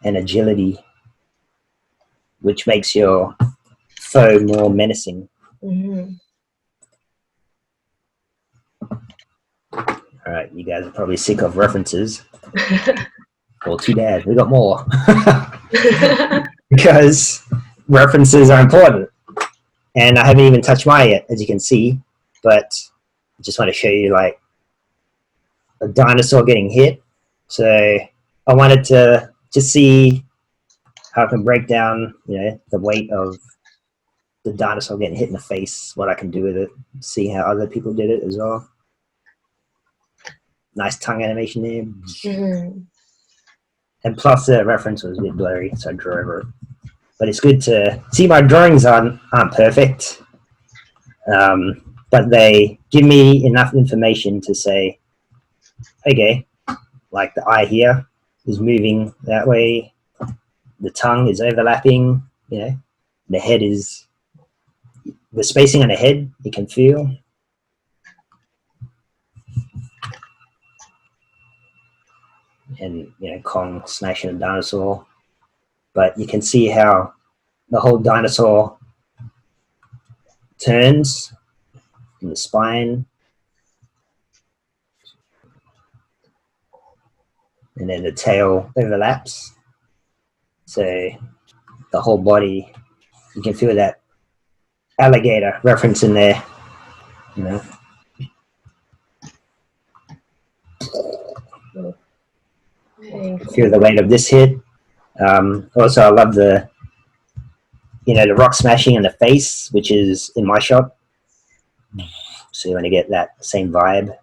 and agility, which makes your foe more menacing. Mm-hmm. All right, you guys are probably sick of references. Well, too bad. We got more. Because references are important. And I haven't even touched mine yet, as you can see. But I just want to show you like a dinosaur getting hit. So I wanted to just see how I can break down, the weight of the dinosaur getting hit in the face, what I can do with it, see how other people did it as well. Nice tongue animation there. Mm-hmm. And plus the reference was a bit blurry, so I drew over it. But it's good to see my drawings aren't perfect, but they give me enough information to say, okay, like the eye here is moving that way, the tongue is overlapping, the head is, the spacing on the head you can feel. And Kong smashing a dinosaur, but you can see how the whole dinosaur turns in the spine, and then the tail overlaps, so the whole body, you can feel that alligator reference in there, Feel the weight of this hit. Also, I love the the rock smashing in the face, which is in my shot. So you want to get that same vibe.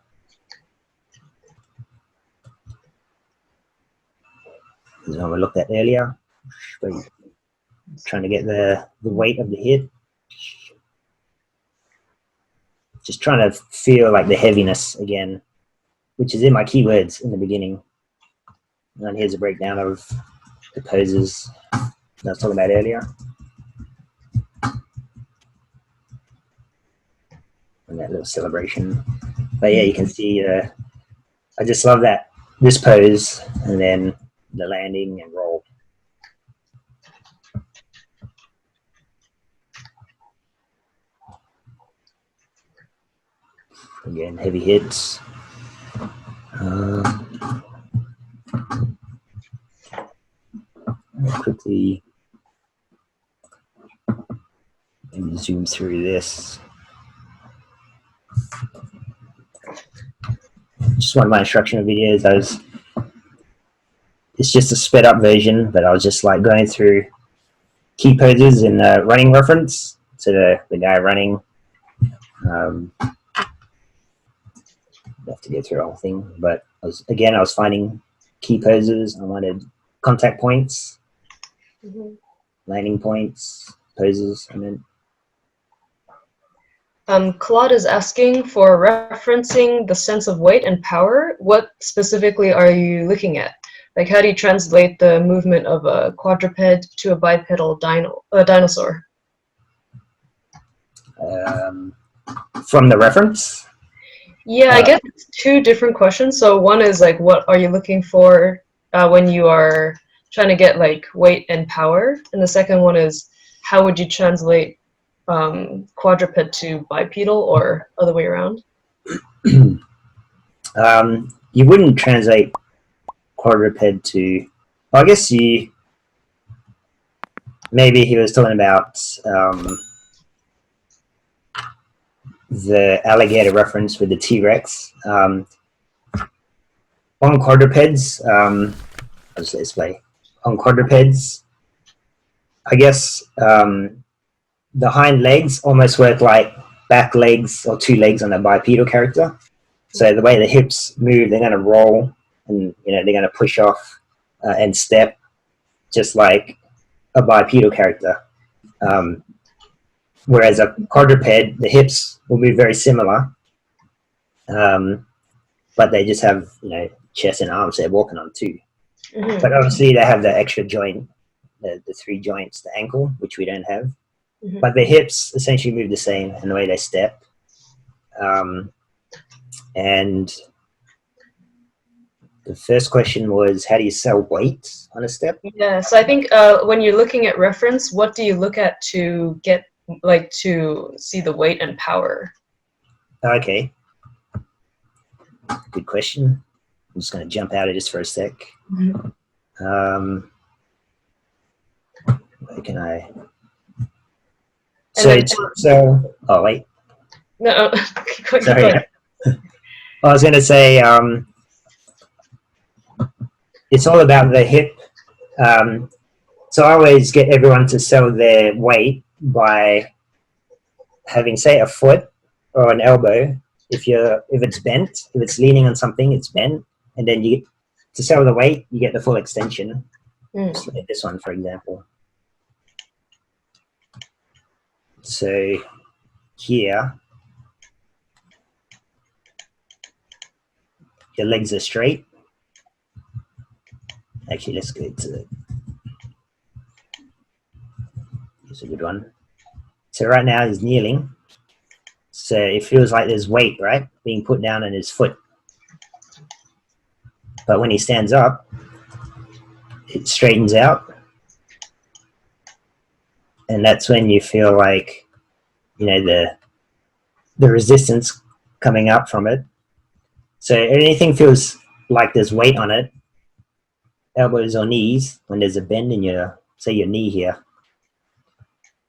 This is one we looked at earlier. Trying to get the weight of the hit. Just trying to feel like the heaviness again, which is in my keywords in the beginning. And here's a breakdown of the poses that I was talking about earlier. And that little celebration. But yeah, you can see, I just love this pose, and then the landing and roll. Again, heavy hits. Quickly maybe zoom through this. Just one of my instructional videos. It's just a sped up version, but I was just like going through key poses in the running reference. So the guy running. I have to go through the whole thing, but I was finding key poses. I wanted contact points, landing points, poses. I mean, Claude is asking for referencing the sense of weight and power. What specifically are you looking at? Like, how do you translate the movement of a quadruped to a bipedal dinosaur? from the reference. Yeah, I guess it's two different questions. So one is like, what are you looking for when you are trying to get like weight and power? And the second one is, how would you translate quadruped to bipedal or other way around? You wouldn't translate quadruped to. I guess maybe he was talking about the alligator reference with the T-Rex. On quadrupeds, I'll just display. On quadrupeds, I guess the hind legs almost work like back legs or two legs on a bipedal character. So the way the hips move, they're going to roll and they're going to push off and step just like a bipedal character. Whereas a quadruped, the hips will move very similar, but they just have chest and arms they're walking on too. But obviously they have the extra joint, the 3 joints, the ankle, which we don't have. But the hips essentially move the same in the way they step. And the first question was, how do you sell weight on a step? Yeah, so I think when you're looking at reference, what do you look at to get to see the weight and power? Okay. Good question. I'm just going to jump out of this for a sec. Where can I? So, oh wait. No, sorry. I was going to say, it's all about the hip. So I always get everyone to sell their weight by having, say, a foot or an elbow. If it's bent, if it's leaning on something, it's bent, and then to sell the weight, you get the full extension. So like this one, for example. So here, your legs are straight. Actually, let's go to here's a good one. So right now he's kneeling. So it feels like there's weight, right, being put down on his foot. But when he stands up, it straightens out. And that's when you feel like, the resistance coming up from it. So anything feels like there's weight on it, elbows or knees, when there's a bend in your knee here,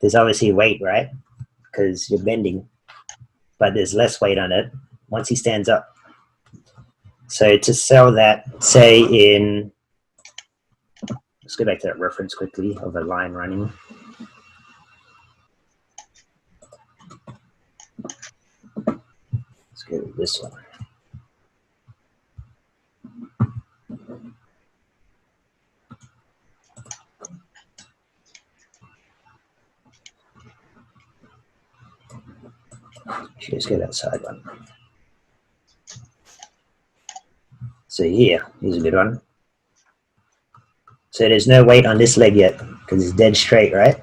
there's obviously weight, right? Because you're bending, but there's less weight on it once he stands up. So to sell that, say let's go back to that reference quickly of a line running. Let's go with this one. Let's go that side one. So here's a good one. So there's no weight on this leg yet because it's dead straight, right?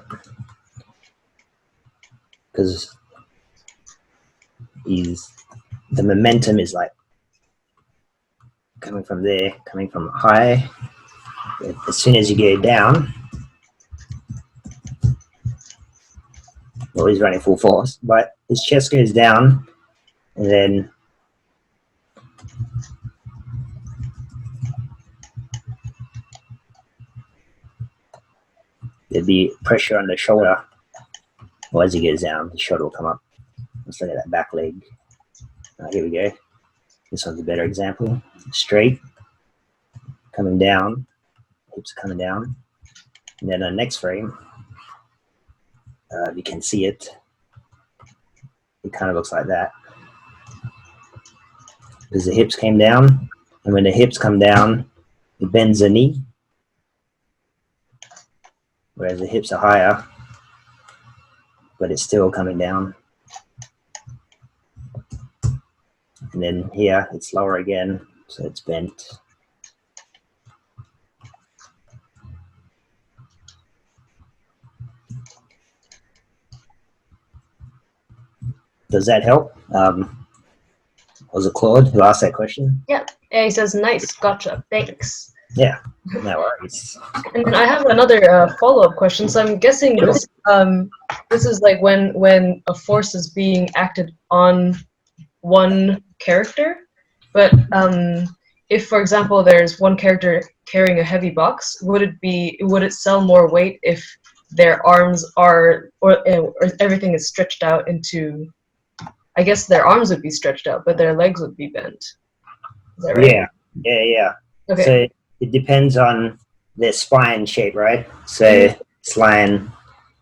Because the momentum is like coming from there, coming from high. As soon as you go down, well, he's running full force, but his chest goes down, and then there'd be pressure on the shoulder. Well, as he goes down, the shoulder will come up. Let's look at that back leg. Here we go. This one's a better example. Straight, coming down, hips are coming down. And then on the next frame, you can see it. It kind of looks like that. Because the hips came down, and when the hips come down, it bends the knee. Whereas the hips are higher, but it's still coming down. And then here, it's lower again, so it's bent. Does that help? Was it Claude who asked that question? Yeah, he says, nice, gotcha, thanks. Yeah, no worries. And then I have another follow-up question. So I'm guessing this this is like when a force is being acted on one character, but if, for example, there's one character carrying a heavy box, would it sell more weight if their arms are or everything is stretched out into? I guess their arms would be stretched out, but their legs would be bent. Is that right? Yeah. Okay. So it depends on their spine shape, right? So lion,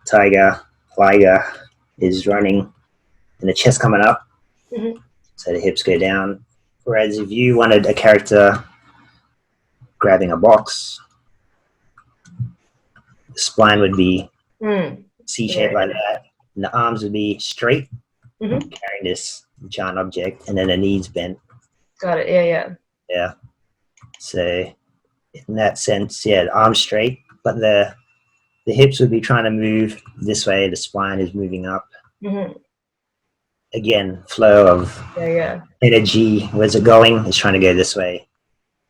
tiger, liger is running and the chest coming up. So the hips go down. Whereas if you wanted a character grabbing a box, the spine would be C-shaped like that. And the arms would be straight, carrying this giant object, and then the knees bent. Got it. Yeah. So in that sense, yeah, the arms straight, but the hips would be trying to move this way. The spine is moving up. Again, flow of energy. Where's it going? It's trying to go this way.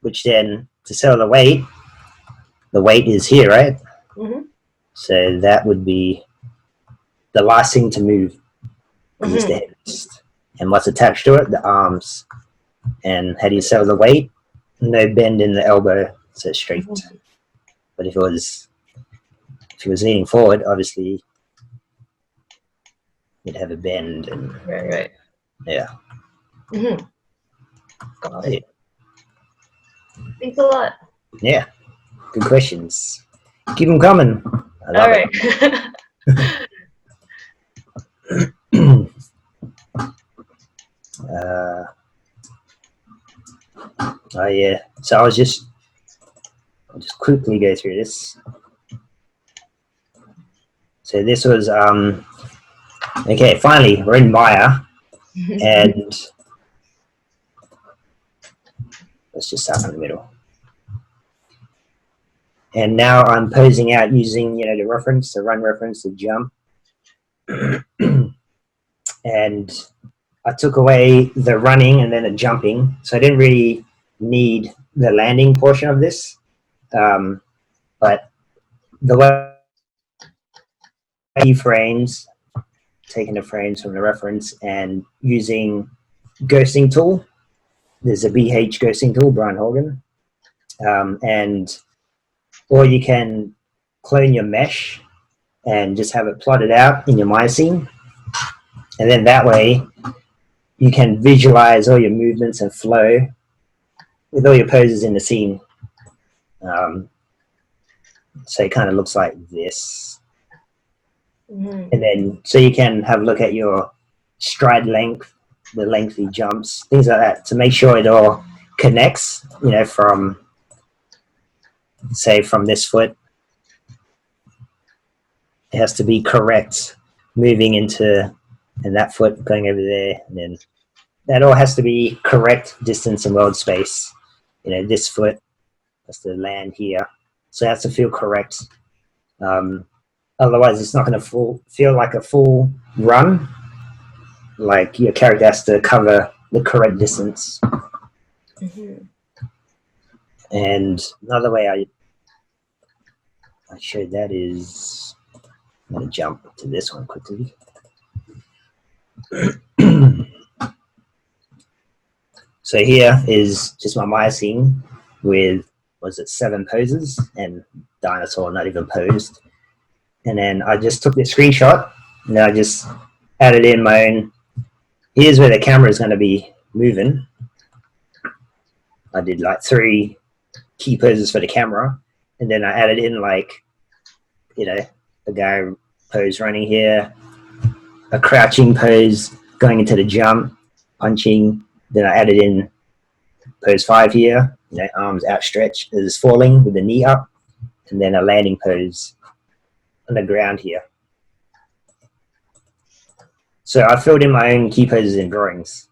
Which then, to sell the weight is here, right? So that would be the last thing to move. Is the hips. And what's attached to it? The arms. And how do you sell the weight? No bend in the elbow, so straight. But if it was leaning forward, obviously you'd have a bend and Right. yeah. Got it. Thanks a lot. Yeah. Good questions. Keep them coming. I love All right. Oh yeah. So I'll just quickly go through this. So this was okay. Finally, we're in Maya, and let's just start in the middle. And now I'm posing out using the reference, the run reference, the jump, and I took away the running and then the jumping, so I didn't really need the landing portion of this. But the way frames, taking the frames from the reference and using ghosting tool. There's a BH ghosting tool, Brian Hogan, or you can clone your mesh and just have it plotted out in your Maya scene, and then that way you can visualize all your movements and flow with all your poses in the scene. So it kind of looks like this. And then, so you can have a look at your stride length, the lengthy jumps, things like that, to make sure it all connects, from, say, from this foot. It has to be correct, moving into, and that foot going over there, and then that all has to be correct distance and world space. This foot has to land here, so it has to feel correct. Otherwise, it's not going to feel like a full run. Like your character has to cover the correct distance. And another way I showed that is, I'm going to jump to this one quickly. So here is just my Maya scene with, 7 poses, and Dinosaur not even posed. and then I just took the screenshot, and then I just added in my own. Here's where the camera is going to be moving. I did like 3 key poses for the camera, and then I added in like, you know, a guy pose running here, a crouching pose going into the jump, punching. Then I added in pose 5 here, you know, arms outstretched as falling with the knee up, and then a landing pose on the ground here. So I filled in my own key poses and drawings,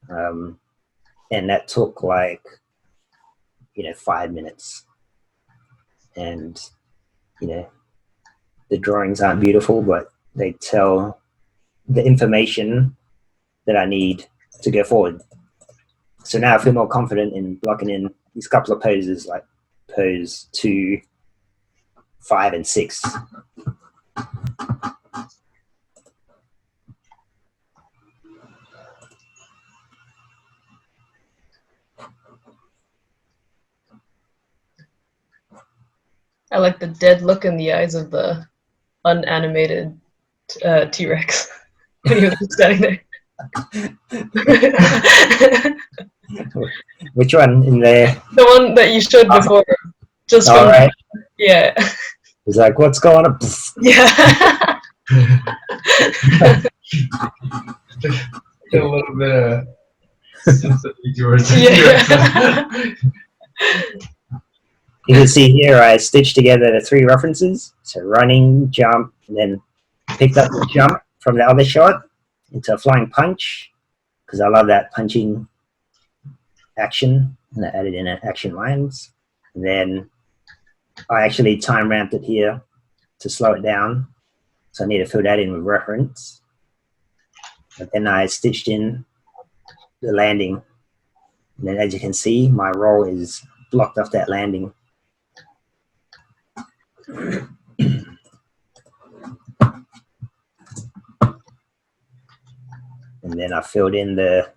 and that took like, you know, 5 minutes. And, you know, the drawings aren't beautiful, but they tell the information that I need to go forward. So now I feel more confident in blocking in these couple of poses, like pose 2, 5, and 6. I like the dead look in the eyes of the unanimated T-Rex when he was standing there. Which one in there? The one that you showed before. Just All from, right. yeah. He's like, what's going on? Yeah. A little bit of sympathy towards the Yeah. You can see here I stitched together the 3 references. So running, jump, and then picked up the jump from the other shot into a flying punch, because I love that punching action, and I added in action lines. And then I actually time ramped it here to slow it down, so I need to fill that in with reference. But then I stitched in the landing, and then as you can see, my roll is blocked off that landing. And then I filled in the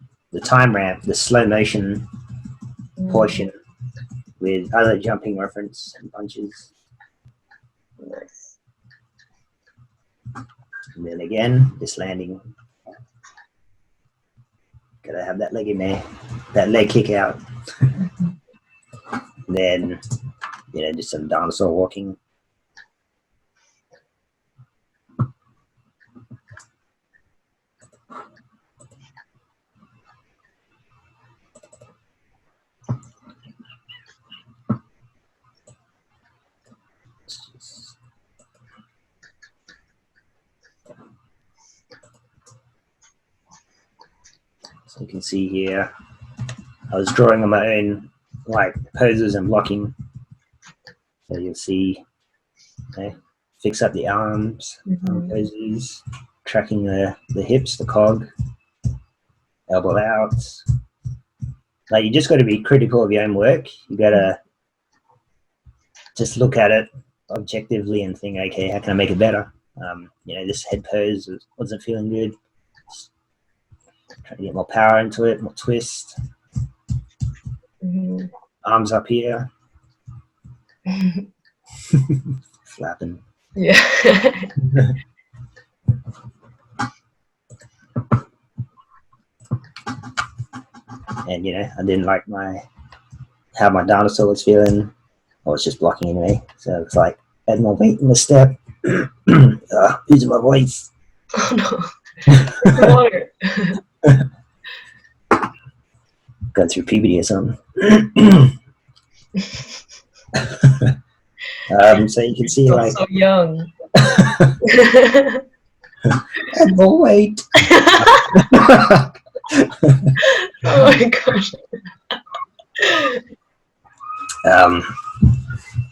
time ramp, the slow motion portion, with other jumping reference and punches. Nice. And then again, this landing. Gotta have that leg in there, that leg kick out. Then, you know, just some dinosaur walking. So you can see here, I was drawing on my own like poses and blocking. So you'll see, okay, fix up the arms, arm poses, tracking the hips, the cog, elbow out. Like, you just got to be critical of your own work. You got to just look at it objectively and think, okay, how can I make it better? You know, this head pose wasn't feeling good. Trying to get more power into it, more twist. Arms up here. Flapping. Yeah. And, you know, I didn't like how my dinosaur was feeling. I was just blocking anyway. So it's like, add more weight in the step. Losing my voice. Oh no. Water. Going through puberty or something. So you can see, like, so young. add more weight. Oh my gosh.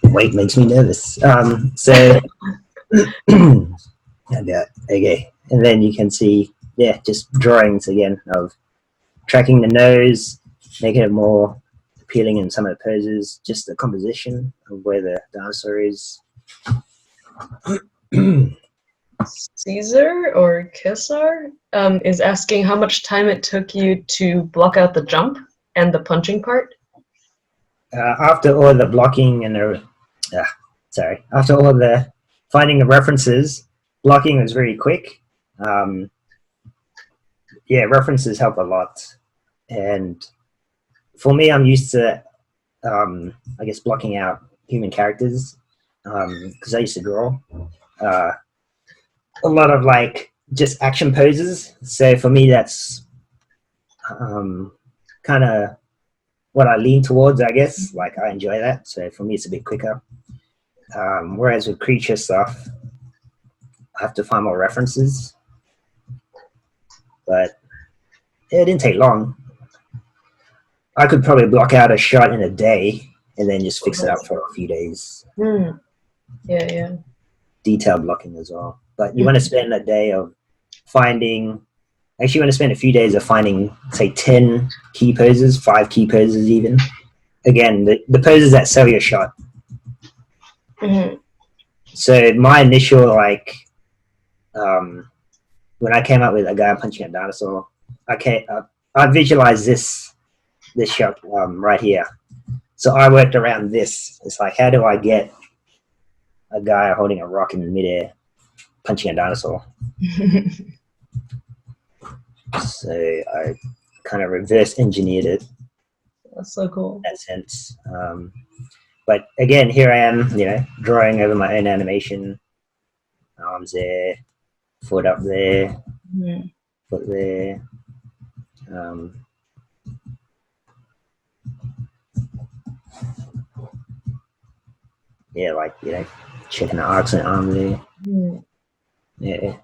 Weight makes me nervous. So okay, and then you can see, yeah, just drawings again of tracking the nose, making it more appealing in some of the poses, just the composition of where the dinosaur is. Caesar or Kessar is asking how much time it took you to block out the jump and the punching part. After all the blocking and after all the finding the references, blocking was very quick. Yeah, references help a lot. And for me, I'm used to, I guess, blocking out human characters because I used to draw a lot of like just action poses. So for me, that's kind of what I lean towards, I guess. Like I enjoy that. So for me, it's a bit quicker. Whereas with creature stuff, I have to find more references. But it didn't take long. I could probably block out a shot in a day and then just fix it up for a few days. Yeah, yeah. Detail blocking as well. But you want to spend a day of finding, actually you want to spend a few days of finding, say, 10 key poses, 5 key poses even. Again, the poses that sell your shot. So my initial, like, when I came up with a guy punching a dinosaur, I visualized this shot right here. So I worked around this. It's like, how do I get a guy holding a rock in midair punching a dinosaur? So I kind of reverse engineered it. That's so cool. In that sense. But again, here I am, you know, drawing over my own animation. Arms there, foot up there, foot there. Yeah, like, you know, checking the arcs and arm there. Yeah.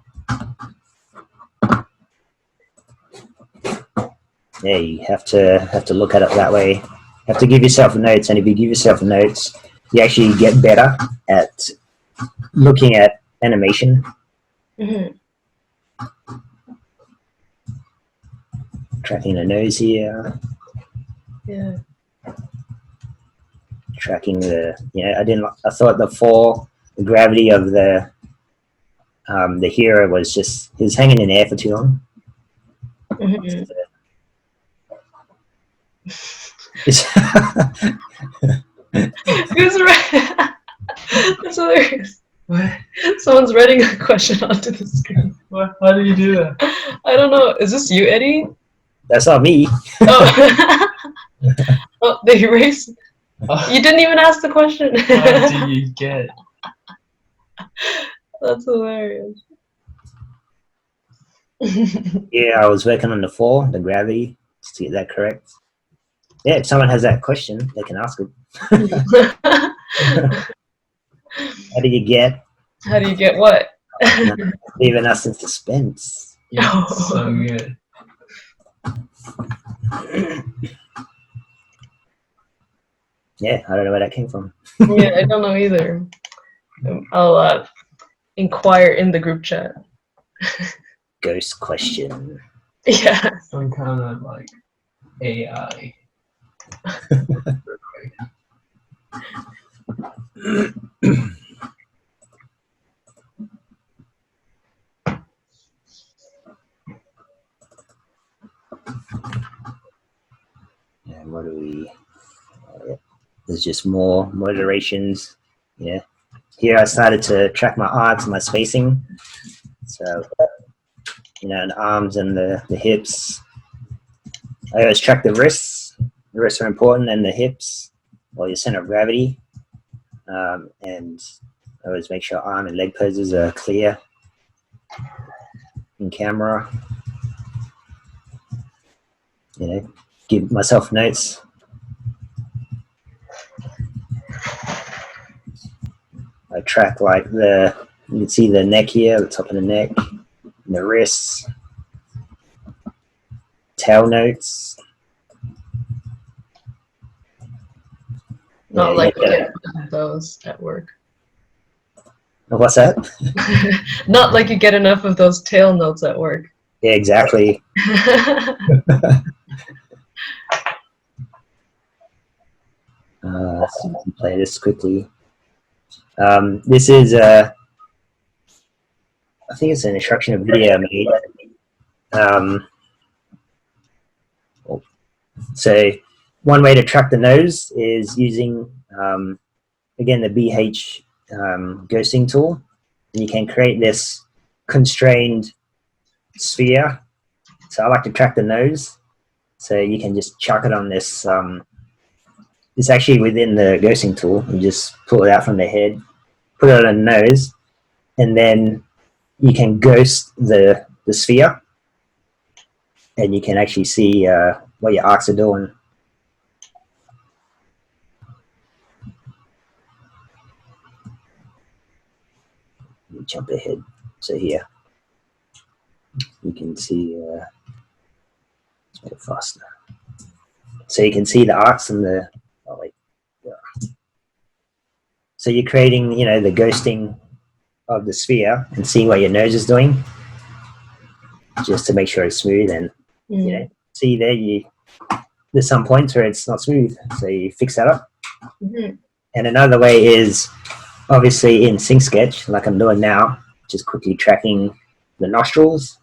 Yeah, you have to look at it that way. You have to give yourself notes, and if you give yourself notes, you actually get better at looking at animation. Tracking the nose here. Yeah. Tracking the, you know, I thought the gravity of the hero was just, he was hanging in air for too long. Who's right? That's hilarious. What? Someone's writing a question onto the screen. What? How do you do that? I don't know. Is this you, Eddie? That's not me. Oh, oh, they erased. You didn't even ask the question. How do you get? That's hilarious. Yeah, I was working on the gravity, just to get that correct. Yeah, if someone has that question, they can ask it. How do you get? How do you get what? Leaving us in suspense. Yeah, so good. Yeah, I don't know where that came from. Yeah, I don't know either. I'll inquire in the group chat. Ghost question. Yeah. Some kind of like AI. And what do we? There's just more iterations. Yeah. Here I started to track my arcs and my spacing. So, you know, the arms and the hips. I always track the wrists. The wrists are important, and the hips, or your center of gravity. And I always make sure arm and leg poses are clear in camera. You know, give myself notes. I track like you can see the neck here, the top of the neck, and the wrists, tail notes. Not Yeah, like yeah. you get those at work. What's that? Not like you get enough of those tail notes at work. Yeah, exactly. So we can play this quickly. This is I think it's an instructional video I made. So one way to track the nose is using again the BH ghosting tool. and you can create this constrained sphere. So I like to track the nose. So you can just chuck it on this. It's actually within the ghosting tool. You just pull it out from the head, put it on the nose, and then you can ghost the sphere, and you can actually see what your arcs are doing. Let me jump ahead. So here, you can see, let's make it faster. So you can see the arcs and the, oh wait, yeah. So you're creating, you know, the ghosting of the sphere and seeing what your nose is doing, just to make sure it's smooth. And you know, see there, there's some points where it's not smooth, so you fix that up. And another way is obviously in Sync Sketch, like I'm doing now, just quickly tracking the nostrils.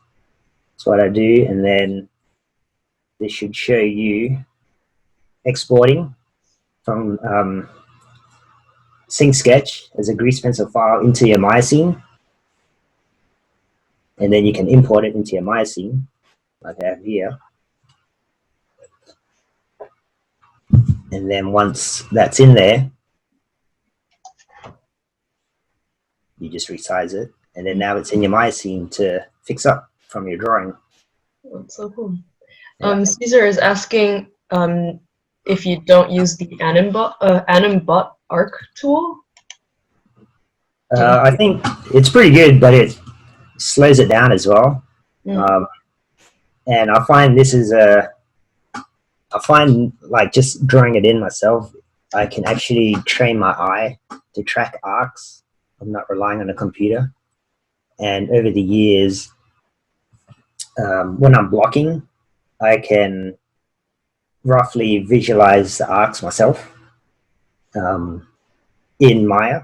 That's what I do, and then this should show you exporting from Sync Sketch as a grease pencil file into your Maya scene, and then you can import it into your Maya scene, like I have here. And then once that's in there, you just resize it, and then now it's in your Maya scene to fix up from your drawing. That's so cool. Yeah. Caesar is asking if you don't use the Animbot arc tool. I think it's pretty good, but it slows it down as well. And I find this is I find like just drawing it in myself, I can actually train my eye to track arcs. I'm not relying on a computer. And over the years, when I'm blocking, I can roughly visualize the arcs myself in Maya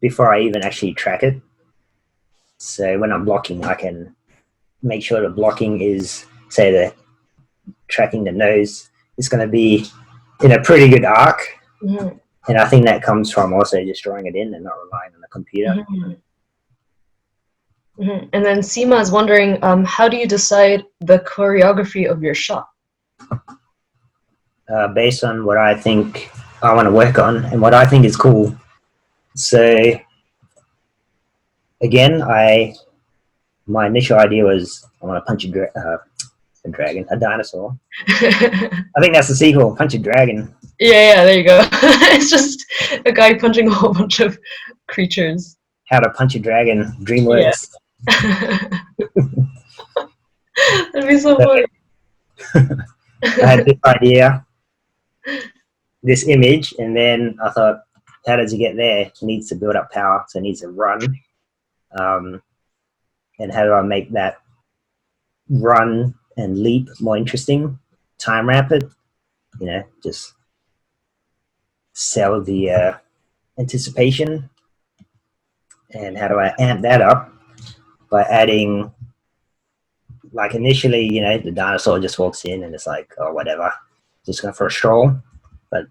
before I even actually track it. So when I'm blocking, I can make sure the blocking is, say, the tracking the nose is going to be in a pretty good arc. And I think that comes from also just drawing it in and not relying on the computer. And then Seema is wondering, how do you decide the choreography of your shot? Based on what I think I want to work on and what I think is cool. So again, my initial idea was I want to punch a dinosaur. I think that's the sequel, Punch a Dragon. Yeah, there you go. It's just a guy punching a whole bunch of creatures. How to Punch a Dragon, DreamWorks. That'd be so funny. I had this idea, this image, and then I thought, how does he get there? It needs to build up power, so it needs to run. And how do I make that run and leap more interesting? Time rapid, you know, just sell the anticipation. And how do I amp that up? By adding, like initially, you know, the dinosaur just walks in and it's like, oh, whatever, just going for a stroll. But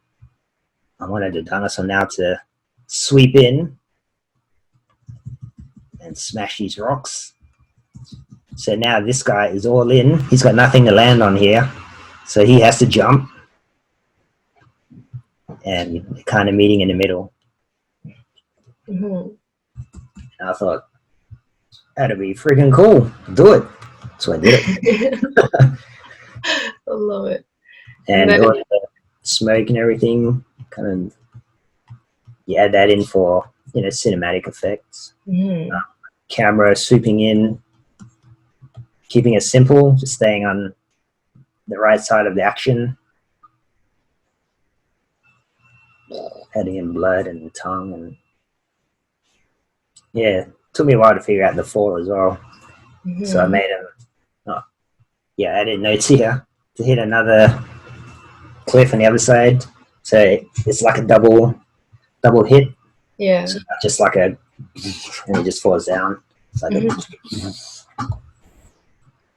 I wanted the dinosaur now to sweep in and smash these rocks. So now this guy is all in. He's got nothing to land on here. So he has to jump. And kind of meeting in the middle. And I thought, that'd be freaking cool. Do it. So I did it. I love it. And all the smoke and everything, kind of, you add that in for, you know, cinematic effects. Camera swooping in, keeping it simple, just staying on the right side of the action. Adding in blood and tongue, and yeah, it took me a while to figure out the fall as well. So I made added notes here to hit another cliff on the other side. So it's like a double hit. Yeah. So just like and it just falls down. It's like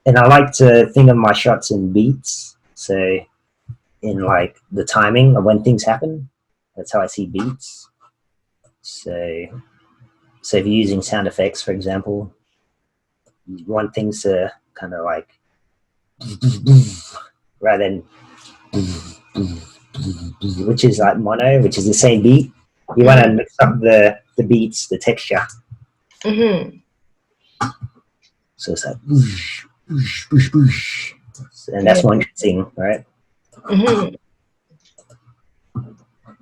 and I like to think of my shots in beats. So in like the timing of when things happen, that's how I see beats. So So if you're using sound effects, for example, you want things to kind of like rather than which is like mono, which is the same beat. You want to mix up the beats, the texture. Mm-hmm. So it's like and that's more interesting, right? Mm-hmm.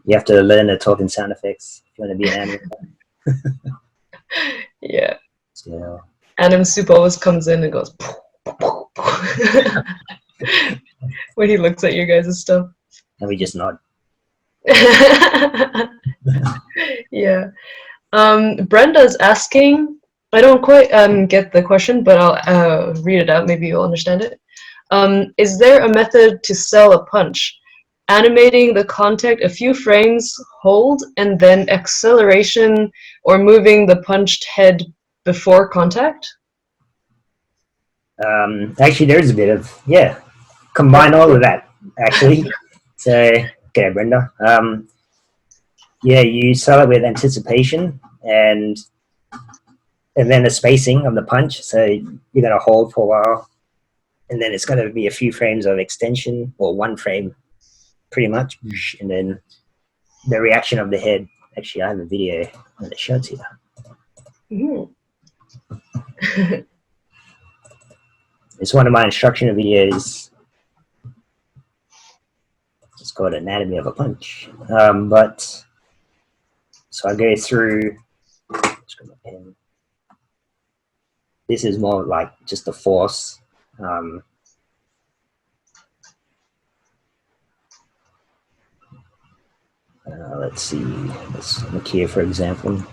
You have to learn the talking sound effects if you want to be an animator. Yeah. So Anim Soup always comes in and goes when he looks at your guys' stuff. and we just nod. Yeah. Brenda's asking, I don't quite get the question, but I'll read it out. Maybe you'll understand it. Is there a method to sell a punch? Animating the contact a few frames, hold, and then acceleration or moving the punched head before contact? Actually, there's a bit of, yeah, combine all of that, actually. So, okay, Brenda. Yeah, you sell it with anticipation and then the spacing of the punch. So you're going to hold for a while, and then it's going to be a few frames of extension, or one frame, pretty much, and then the reaction of the head. Actually, I have a video I'm going to show it to you. Mm. It's one of my instructional videos. It's called Anatomy of a Punch. But so I go through. This is more like just the force. Let's see. Let's look here, for example.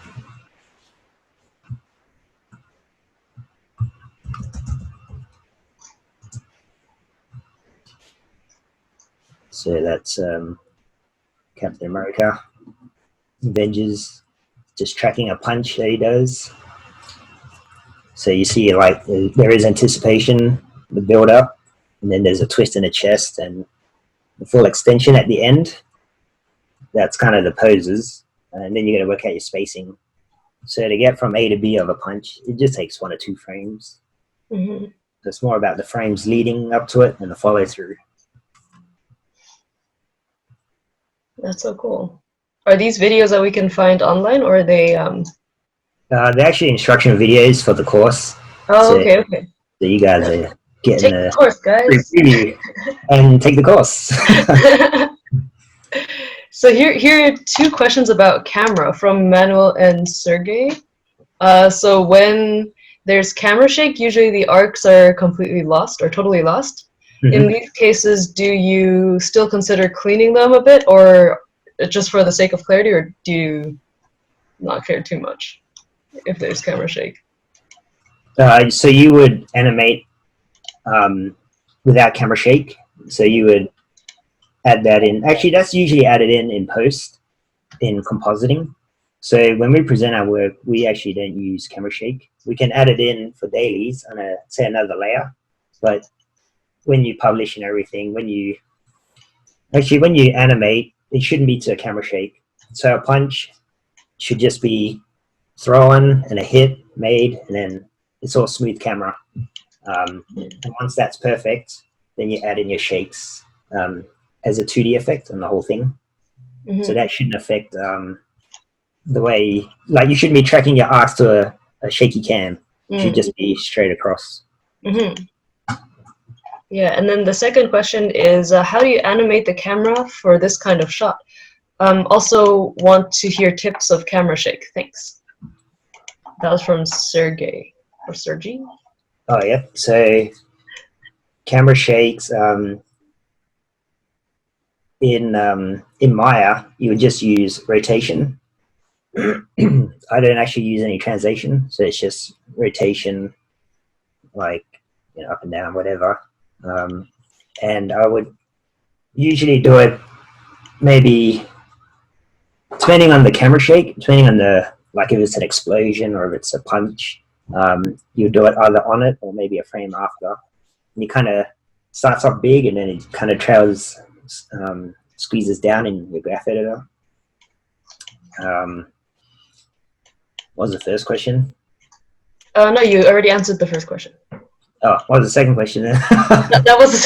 So that's Captain America, Avengers, just tracking a punch that he does. So you see, like, there is anticipation, the build up, and then there's a twist in the chest and the full extension at the end. That's kind of the poses, and then you're going to work out your spacing. So to get from A to B of a punch, it just takes 1 or 2 frames. Mm-hmm. So it's more about the frames leading up to it and the follow through. That's so cool. Are these videos that we can find online, or are they? They're actually instructional videos for the course. Oh, So, okay, okay. So you guys are getting Take the course, free guys. preview and take the course. So here are 2 questions about camera from Manuel and Sergey. So when there's camera shake, usually the arcs are completely lost or totally lost. In these cases, do you still consider cleaning them a bit, or just for the sake of clarity, or do you not care too much if there's camera shake? So you would animate without camera shake. So you would add that in. Actually, that's usually added in post, in compositing. So when we present our work, we actually don't use camera shake. We can add it in for dailies on say another layer, but when you publish and everything, when you animate, it shouldn't be to a camera shake. So a punch should just be thrown and a hit made, and then it's all smooth camera. And once that's perfect, then you add in your shakes as a 2D effect on the whole thing. Mm-hmm. So that shouldn't affect the way, like, you shouldn't be tracking your arcs to a shaky cam. It should just be straight across. Mm-hmm. Yeah, and then the second question is, how do you animate the camera for this kind of shot? Also want to hear tips of camera shake. Thanks. That was from Sergey or Sergey. Oh yeah. So camera shakes in Maya, you would just use rotation. I don't actually use any translation, so it's just rotation, like, up and down, whatever. And I would usually do it maybe depending on the camera shake, depending on like if it's an explosion or if it's a punch, you do it either on it or maybe a frame after. And you kind of starts off big and then it kind of trails, squeezes down in your graph editor. What was the first question? No, you already answered the first question. Oh, what was the second question then? That was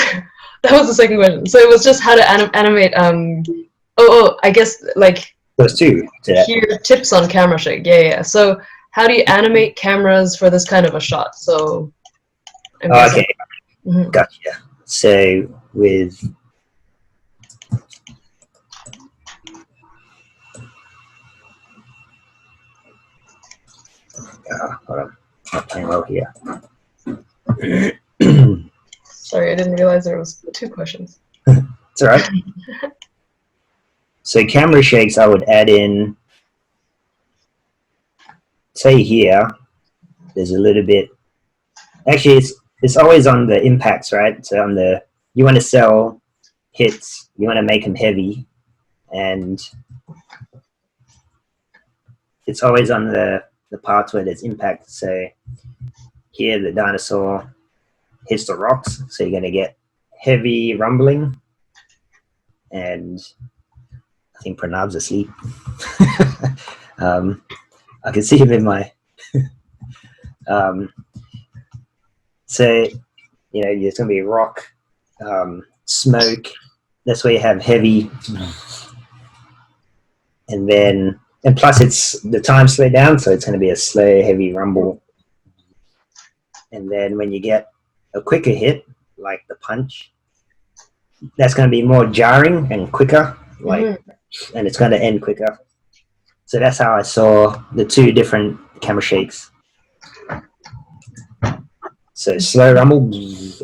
that was the second question. So it was just how to animate. I guess like Those two. To that. here tips on camera shake. Yeah. So how do you animate cameras for this kind of a shot? So I'm guessing. Okay, Mhm. gotcha. So with hold on, not playing well here. Sorry, I didn't realize there was two questions. It's all right. So camera shakes, I would add in. Say here, there's a little bit. Actually, it's always on the impacts, right? So on the you want to sell hits, you want to make them heavy, and it's always on the parts where there's impact. So here, the dinosaur hits the rocks, so you're going to get heavy rumbling, and I think Pranav's asleep. I can see him in my. So you know, there's going to be rock, smoke. That's where you have heavy, and plus it's the time slowed down, so it's going to be a slow, heavy rumble. And then when you get a quicker hit, like the punch, that's going to be more jarring and quicker, like, and it's going to end quicker. So that's how I saw the two different camera shakes. So slow rumble,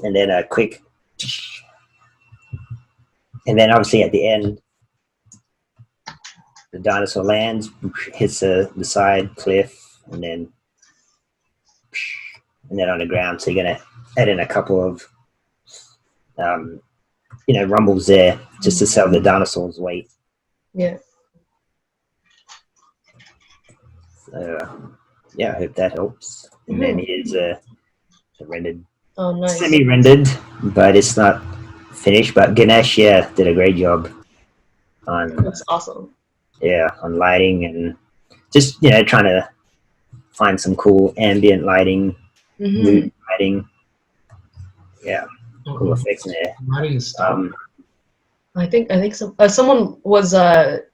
and then a quick, and then obviously at the end, the dinosaur lands, hits the side cliff, and then on the ground. So you're gonna add in a couple of rumbles there just to sell the dinosaur's weight. Yeah. So yeah, I hope that helps. And then here's the rendered, Oh, nice. semi-rendered, but it's not finished. But Ganesh, yeah, did a great job on That's awesome. on lighting and just trying to find some cool ambient lighting, mood lighting. Yeah, cool effects in there. Lighting is stuff. I think so. Someone was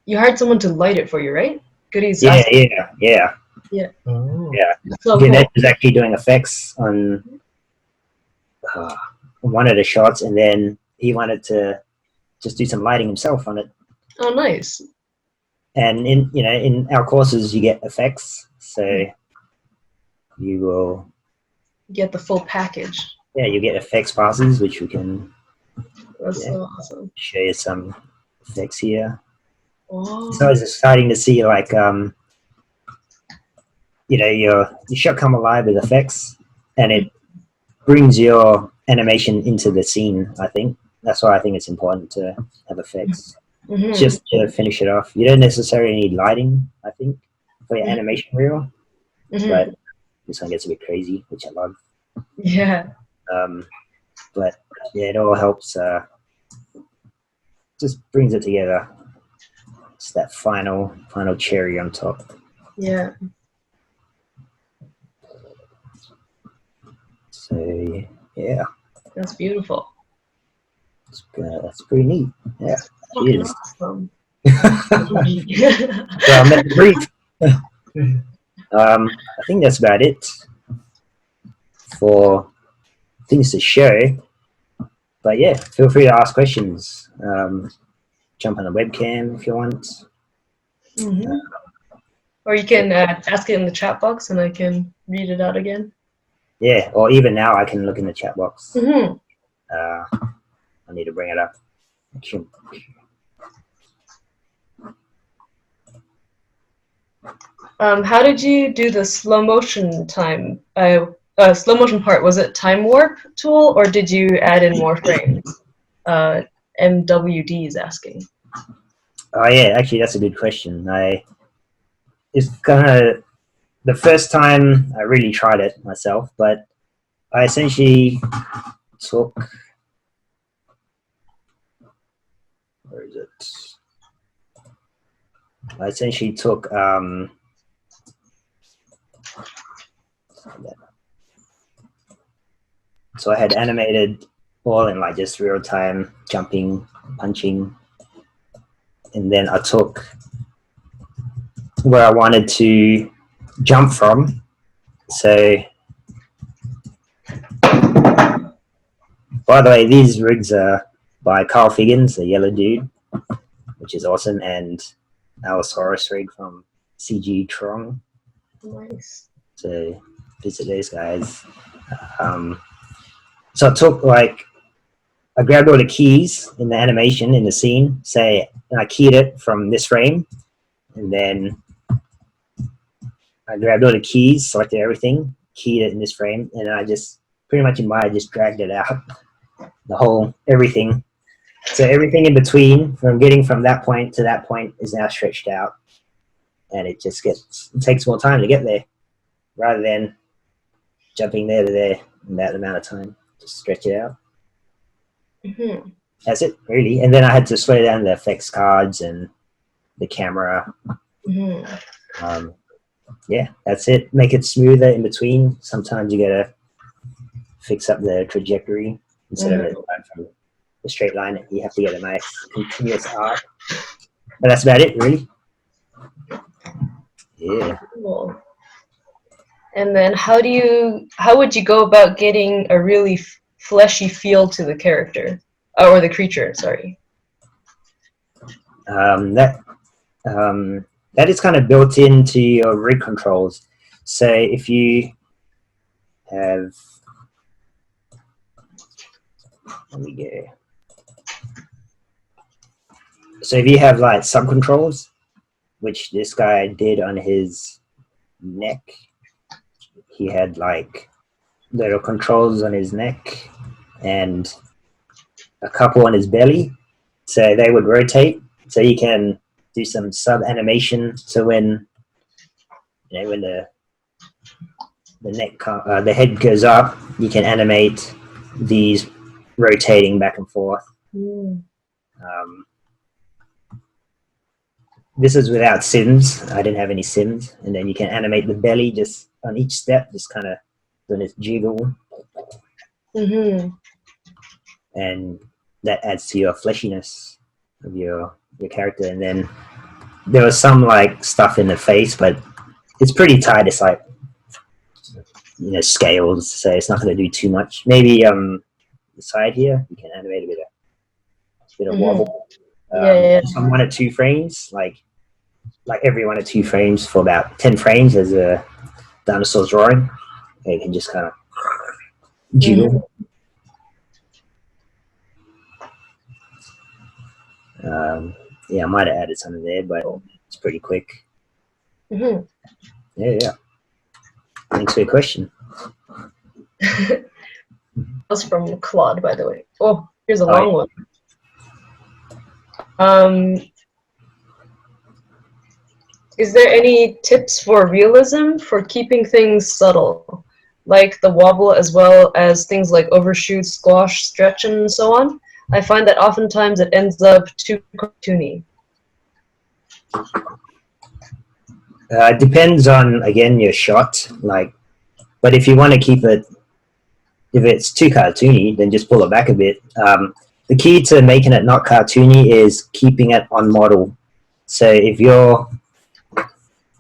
you hired someone to light it for you, right? Goodies. Yeah. Oh. Yeah. So Ganesh cool. was actually doing effects on one of the shots, and then he wanted to just do some lighting himself on it. Oh, nice. And in our courses, you get effects, so you will Get the full package. you get effects passes, which we can That's so awesome. show you some effects here. Wow. It's always exciting to see like your shot come alive with effects, and it brings your animation into the scene. I think that's why I think it's important to have effects just to finish it off. You don't necessarily need lighting, I think, for your animation reel, but this one gets a bit crazy, which I love. Yeah. But yeah, it all helps. Just brings it together. It's that final cherry on top. Yeah. So yeah, That's beautiful. that's pretty neat. Yeah, it is. Awesome. So I'm at the brief. I think that's about it for things to show. But yeah, feel free to ask questions. Jump on the webcam if you want. Or you can ask it in the chat box, and I can read it out again. Yeah, or even now I can look in the chat box. Mm-hmm. I need to bring it up. How did you do the slow motion time? Slow motion part, was it time warp tool, or did you add in more frames? MWD is asking. Oh yeah, actually that's a good question. It's the first time I really tried it myself, but I essentially took, where is it? I essentially took So I had animated all in like just real time, jumping, punching, and then I took where I wanted to jump from. So, by the way, these rigs are by Carl Figgins, the yellow dude, which is awesome, and Allosaurus rig from CG Tron. Nice. So visit those guys. So I took like, I grabbed all the keys in the animation in the scene, say, and I keyed it from this frame, and then I grabbed all the keys, selected everything, keyed it in this frame, and I just pretty much in Maya just dragged it out, the whole everything. So everything in between, from getting from that point to that point, is now stretched out, and it takes more time to get there, rather than jumping there to there in that amount of time. Just stretch it out. Mm-hmm. That's it, really. And then I had to slow down the effects cards and the camera. Mm-hmm. Yeah, that's it. Make it smoother in between. Sometimes you gotta fix up the trajectory instead of it going from the straight line. You have to get a nice continuous arc. But that's about it, really. Yeah. Cool. And then how would you go about getting a really fleshy feel to the character or the creature? Sorry. That is kind of built into your rig controls. So if you have, let me go. So if you have like sub controls, which this guy did on his neck, he had like little controls on his neck and a couple on his belly, so they would rotate. So you can do some sub animation. So when when the neck, the head goes up, you can animate these rotating back and forth. This is without sims. I didn't have any sims, and then you can animate the belly just on each step, just kind of doing this jiggle, and that adds to your fleshiness of your character. And then there was some like stuff in the face, but it's pretty tight. It's like scales, so it's not going to do too much. Maybe the side here you can animate a bit of wobble. Just on 1 or 2 frames, like every 1 or 2 frames for about 10 frames as a dinosaur's drawing. And you can just kind of jiggle. Yeah, I might have added something there, but it's pretty quick. Yeah. Thanks for your question. That's from Claude, by the way. Oh, here's a long one. Is there any tips for realism for keeping things subtle, like the wobble as well as things like overshoot, squash, stretch, and so on? I find that oftentimes it ends up too cartoony. It depends on, again, your shot. But if you want to keep it, if it's too cartoony, then just pull it back a bit. The key to making it not cartoony is keeping it on model. So if your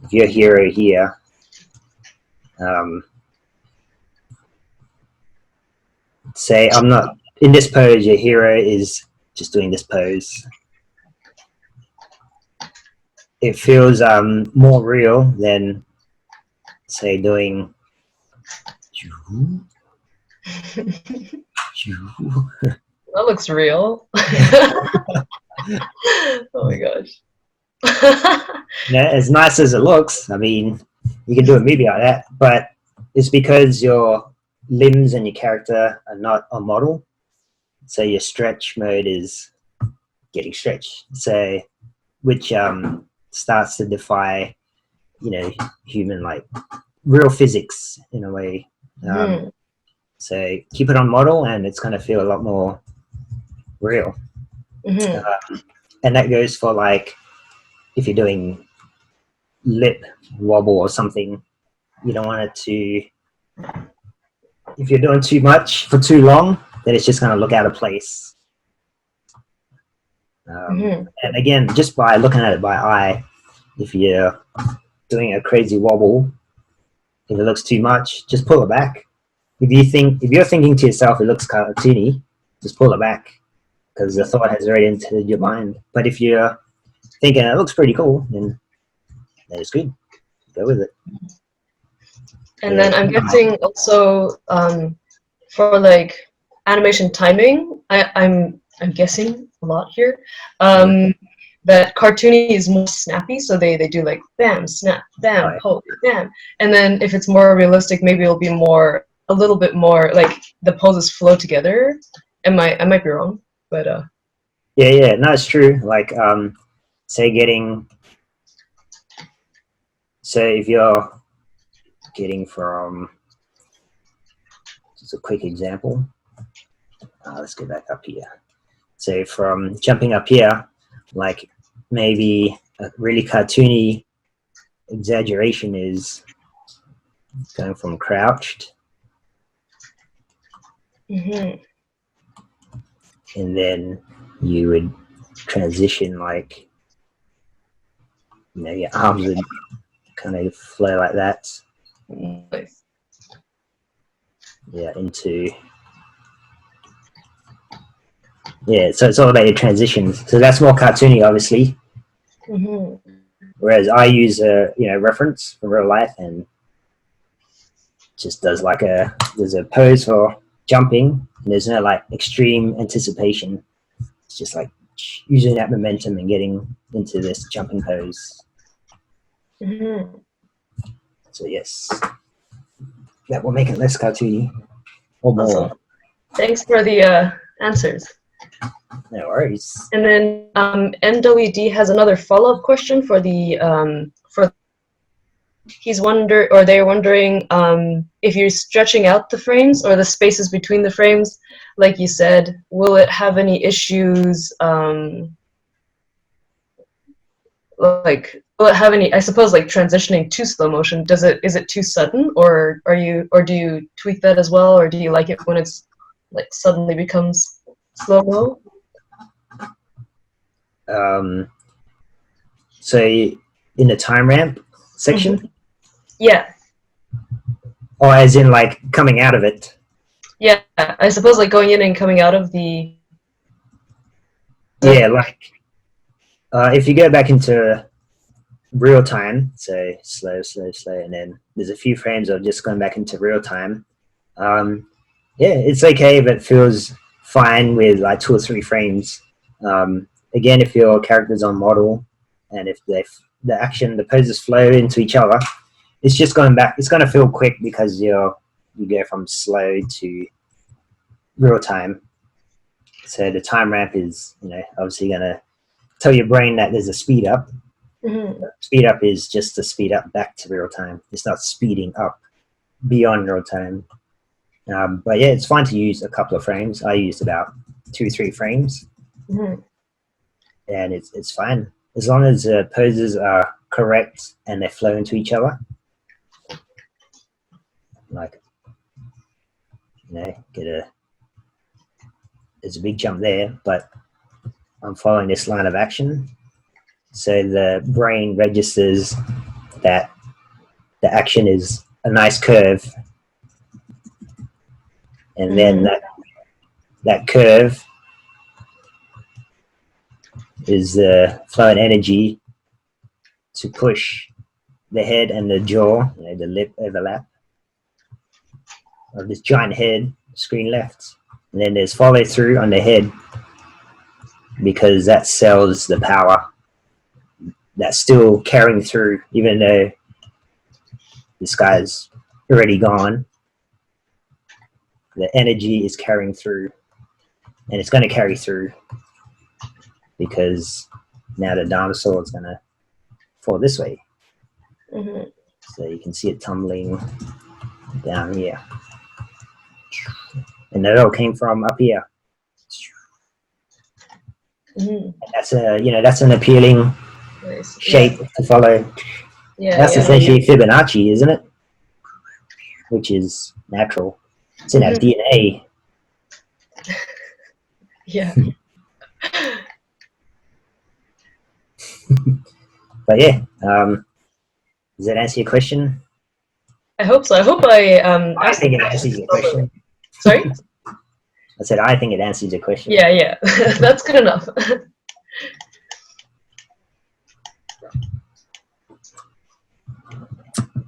hero here, say I'm not in this pose, your hero is just doing this pose. It feels more real than, say, doing. That looks real. Oh my gosh. As nice as it looks, I mean, you can do a movie like that, but it's because your limbs and your character are not on model, so your stretch mode is getting stretched, so which starts to defy, human, like real physics in a way. So keep it on model, and it's going to feel a lot more real. And that goes for like if you're doing lip wobble or something, you don't want it to if you're doing too much for too long, then it's just going to look out of place. And again, just by looking at it by eye, if you're doing a crazy wobble, if it looks too much, just pull it back. If you're thinking to yourself it looks cartoony, just pull it back, because the thought has already entered your mind. But if you're thinking it looks pretty cool, then it's good. Go with it. And then I'm guessing also for like animation timing, I'm guessing a lot here. That cartoony is more snappy, so they do like bam, snap, bam, pose, bam. And then if it's more realistic, maybe it'll be a little bit more like the poses flow together. I might be wrong, but yeah, no, it's true. Like say if you're getting from, just a quick example. Let's go back up here. So from jumping up here, like maybe a really cartoony exaggeration is going from crouched, and then you would transition, like, you know, your arms would kind of flow like that. nice. Yeah, into, yeah, so it's all about your transitions. So that's more cartoony, obviously. Whereas I use a reference from real life, and just does like there's a pose for jumping, and there's no like extreme anticipation. It's just like using that momentum and getting into this jumping pose. So yes, that will make it less cartoony or more. Awesome. Thanks for the answers. No worries. And then MWD has another follow-up question for the they're wondering if you're stretching out the frames or the spaces between the frames, like you said, will it have any issues? Like, will it have any? I suppose like transitioning to slow motion. Is it too sudden, or do you tweak that as well, or do you like it when it's like suddenly becomes slow-mo? So in the time ramp section? Yeah. Or as in like coming out of it? Yeah, I suppose like going in and coming out of the... Yeah, like if you go back into real time, so slow, and then there's a few frames of just going back into real time. Yeah, it's okay if it feels fine with like 2 or 3 frames. Again, if your character's on model and if the poses flow into each other, it's just going back. It's going to feel quick because you go from slow to real time. So the time ramp is, obviously going to tell your brain that there's a speed up. Speed up is just to speed up back to real time. It's not speeding up beyond real time. But yeah, it's fine to use a couple of frames. I used about 2-3 frames, and it's fine as long as the poses are correct and they flow into each other. Like, there's a big jump there, but I'm following this line of action, so the brain registers that the action is a nice curve, and then that curve is the flowing energy to push the head and the jaw, the lip overlap of this giant head, screen left. And then there's follow through on the head, because that sells the power that's still carrying through, even though this guy's already gone. The energy is carrying through, and it's going to carry through because now the dinosaur is going to fall this way. So you can see it tumbling down here, and that all came from up here. And that's an appealing shape to follow. Yeah, that's essentially Fibonacci, isn't it? which is natural. It's in our DNA. Yeah. But yeah, does that answer your question? I hope so. I hope I I asked think the it answers question your properly. question. Sorry? I said I think it answers your question. Yeah, yeah. That's good enough.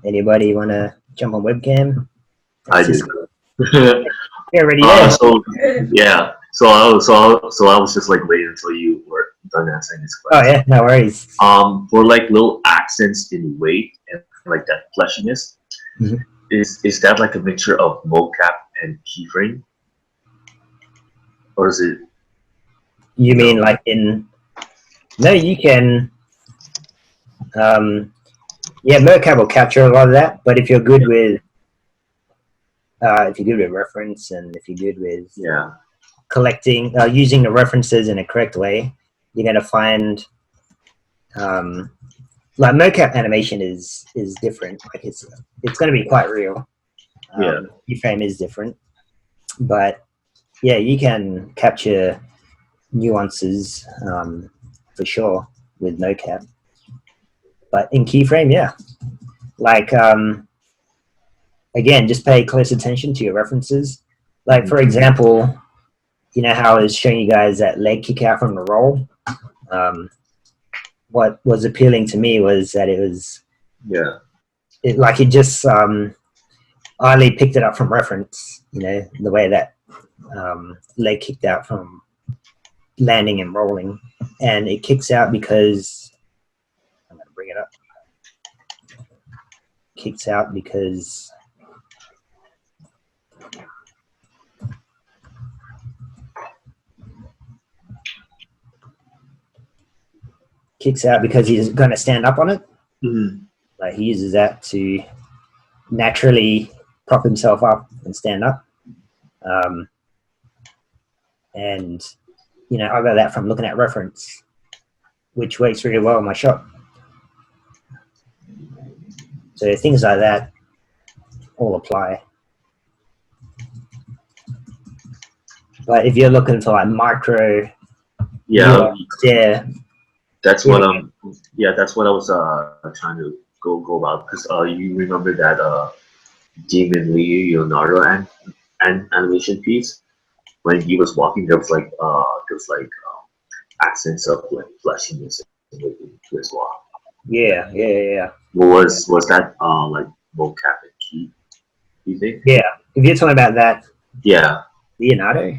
Anybody want to jump on webcam? I That's do. You're already there. So yeah, so I was just like waiting until you were done answering this Oh question. yeah, no worries. For like little accents in weight and like that fleshiness, Mhm. is that like a mixture of mocap and keyframe, or is it? You mean like in? No, you can. Yeah, mocap will capture a lot of that, but if you're good with reference and if you're good with Yeah, collecting, using the references in a correct way, you're gonna find like mocap animation is different. Like it's gonna be quite real. Yeah. Keyframe is different, but yeah, you can capture nuances for sure with mocap. But in keyframe, yeah, like again, just pay close attention to your references. Like for example, you know how I was showing you guys that leg kick out from the roll. What was appealing to me was that it just Ali picked it up from reference. You know, the way that leg kicked out from landing and rolling, and it kicks out because I'm going to bring it up. Kicks out because he's going to stand up on it. Mm-hmm. Like he uses that to naturally prop himself up and stand up. And you know, I got that from looking at reference, which works really well in my shot. So things like that all apply. But if you're looking for like micro, yeah, that's what that's what I was trying to go about, because you remember that Demon Leonardo and animation piece when he was walking, there was like accents of like fleshiness to his walk. yeah. Was that like mocap and key? You think? Yeah, if you're talking about that Yeah. Leonardo,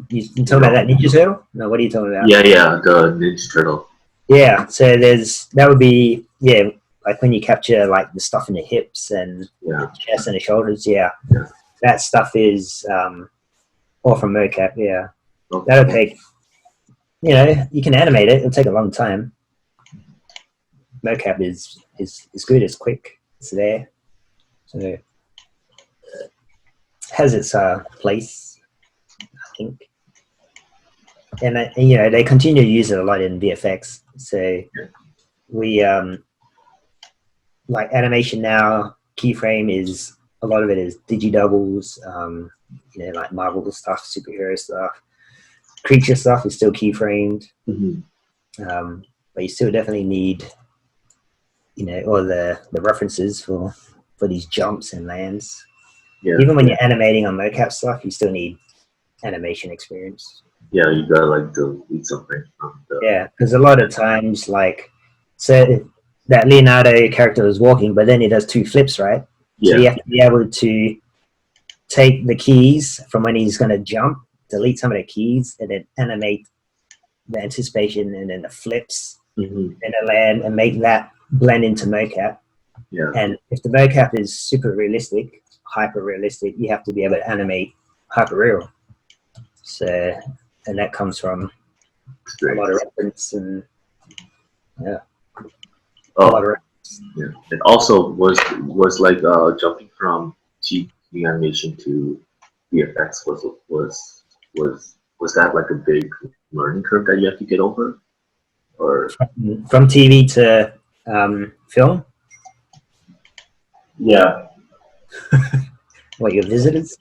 you talking about that Ninja Turtle? No, what are you talking about? Yeah, the Ninja Turtle. Yeah, so that would be like when you capture like the stuff in the hips and the chest and the shoulders. Yeah, that stuff is all from mocap. Yeah, Okay. that'll take. You know, you can animate it. It'll take a long time. Mocap is good. It's quick. It's there. So has its place, I think. And you know, they continue to use it a lot in VFX. So we like animation now. Keyframe is a lot of it is digidoubles. You know, like Marvel stuff, superhero stuff, creature stuff is still keyframed. Mm-hmm. But you still definitely need, you know, all the references for these jumps and lands. Yeah. Even when you're animating on mocap stuff, you still need animation experience. Yeah, you gotta like delete something from the. Yeah, because a lot of times, like, so that Leonardo character is walking, but then he does two flips, right? Yeah. So you have to be able to take the keys from when he's going to jump, delete some of the keys, and then animate the anticipation and then the flips and the land and make that blend into mocap. Yeah. And if the mocap is super realistic, hyper realistic, you have to be able to animate hyper real. So, and that comes from a lot of reference and a lot of reference. Yeah. It also was like jumping from 2D animation to VFX was that like a big learning curve that you have to get over, or from TV to film? Yeah. What, your visitors?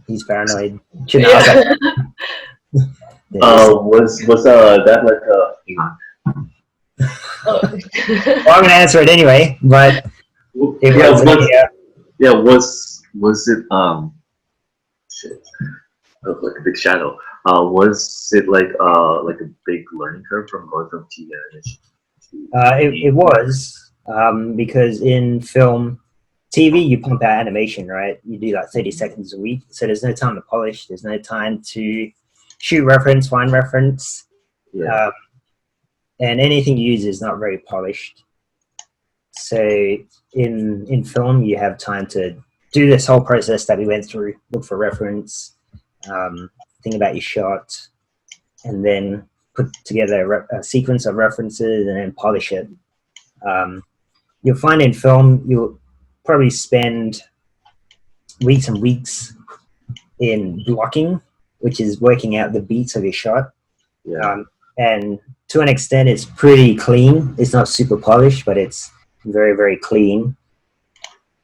He's paranoid. Shouldn't ask that. Was that like a? Hang on. Oh. Well, I'm gonna answer it anyway, but it Yeah. was, Yeah. Was it Shit. That was like a big shadow. Was it like a big learning curve from going from TV animation? it was because in film, TV you pump out animation, right? You do like 30 seconds a week, so there's no time to polish. There's no time to shoot reference, find reference, Yeah. and anything you use is not very polished. So in film, you have time to do this whole process that we went through: look for reference, think about your shot, and then put together a sequence of references and then polish it. You'll find in film, you'll probably spend weeks and weeks in blocking, which is working out the beats of your shot. Yeah. And to an extent, it's pretty clean. It's not super polished, but it's very, very clean.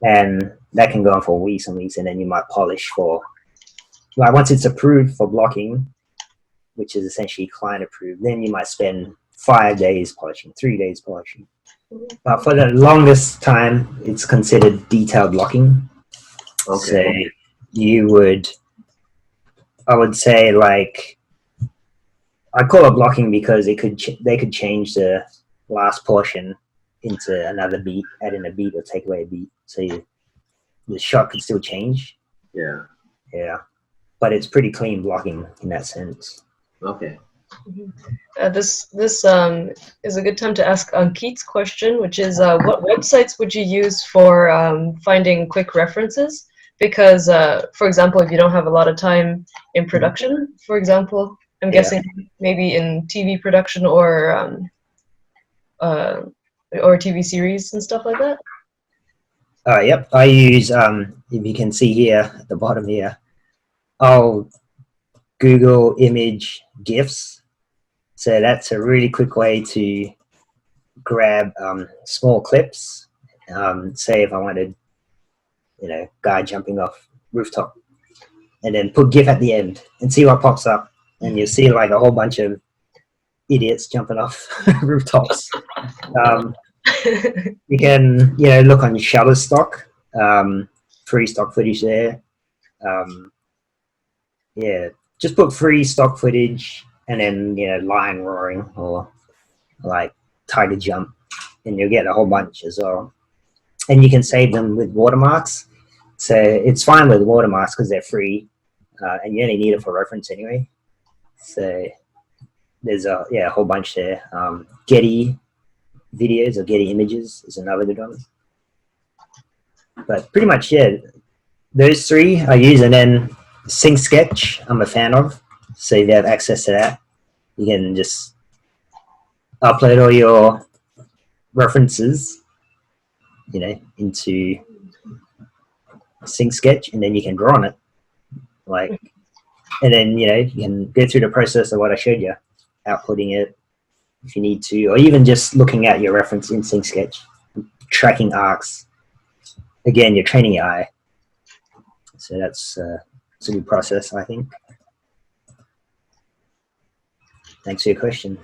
And that can go on for weeks and weeks, and then you might polish for, like, once it's approved for blocking, which is essentially client approved, then you might spend 5 days polishing, 3 days polishing. But for the longest time, it's considered detailed blocking. Okay. So you would, I would say, like, I call it blocking because they could change the last portion into another beat, add in a beat or take away a beat, so the shot could still change. Yeah. Yeah, but it's pretty clean blocking in that sense. Okay. This is a good time to ask Ankit's question, which is what websites would you use for finding quick references? Because, for example, if you don't have a lot of time in production, for example, I'm guessing maybe in TV production or TV series and stuff like that. Yep, I use, if you can see here at the bottom here, I'll Google image GIFs. So that's a really quick way to grab small clips. Say if I wanted, guy jumping off rooftop, and then put GIF at the end and see what pops up. And you'll see like a whole bunch of idiots jumping off rooftops. You can, look on your Shutterstock, free stock footage there. Just put free stock footage and then, lion roaring or like tiger jump, and you'll get a whole bunch as well. And you can save them with watermarks. So it's fine with watermarks because they're free, and you only need it for reference anyway. So there's a whole bunch there. Getty videos or Getty images is another good one. But pretty much, those three I use, and then Sync Sketch I'm a fan of. So if you have access to that, you can just upload all your references, into Sync Sketch, and then you can draw on it. And then, you can go through the process of what I showed you, outputting it if you need to, or even just looking at your reference in Sync Sketch, tracking arcs. Again, you're training your eye. So that's a good process, I think. Thanks for your question.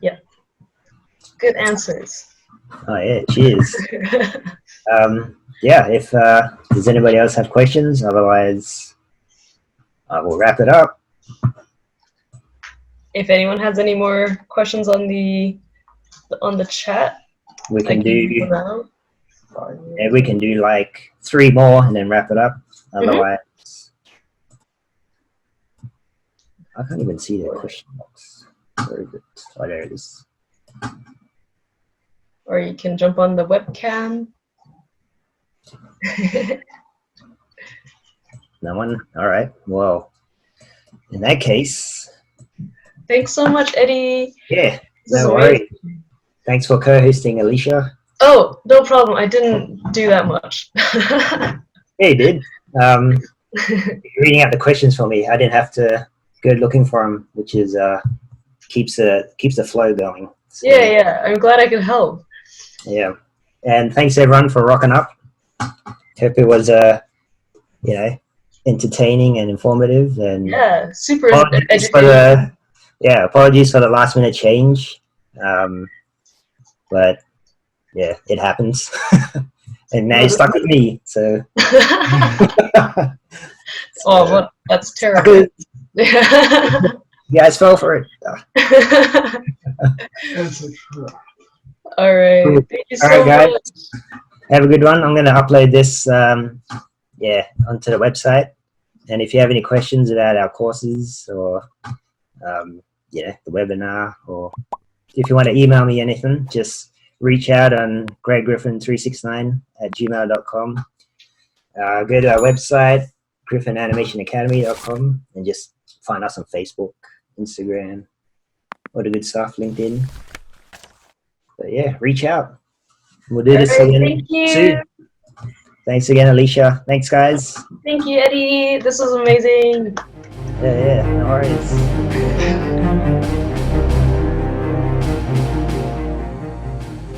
Yeah. Good answers. Oh, yeah, cheers. If does anybody else have questions? Otherwise, we'll wrap it up. If anyone has any more questions on the chat, we can do we can do like 3 more and then wrap it up. Otherwise, I can't even see the question box. Where is it? Oh, there it is. Or you can jump on the webcam. No one? All right. Well, in that case. Thanks so much, Eddie. Yeah, no worries. Thanks for co-hosting, Alicia. Oh, no problem. I didn't do that much. Yeah, you did. Reading out the questions for me. I didn't have to go looking for them, which is keeps the flow going. So, Yeah, yeah. I'm glad I could help. yeah. And thanks everyone for rocking up. Hope it was you know, entertaining and informative. And Yeah, super apologies for educational. apologies for the last minute change. But yeah, it happens. And now you're stuck with me. So Oh, what? That's terrible. you guys fell for it. All right. Cool. Thank you All so right, guys. much. Have a good one. I'm going to upload this, onto the website. And if you have any questions about our courses or, the webinar, or if you want to email me anything, just reach out on greggriffin369@gmail.com. Go to our website, griffinanimationacademy.com, and just find us on Facebook, Instagram, all the good stuff, LinkedIn. But yeah, reach out. We'll do this All right, again thank you. soon. Thanks again, Alicia. Thanks, guys. Thank you, Eddie. This was amazing. Yeah, no worries.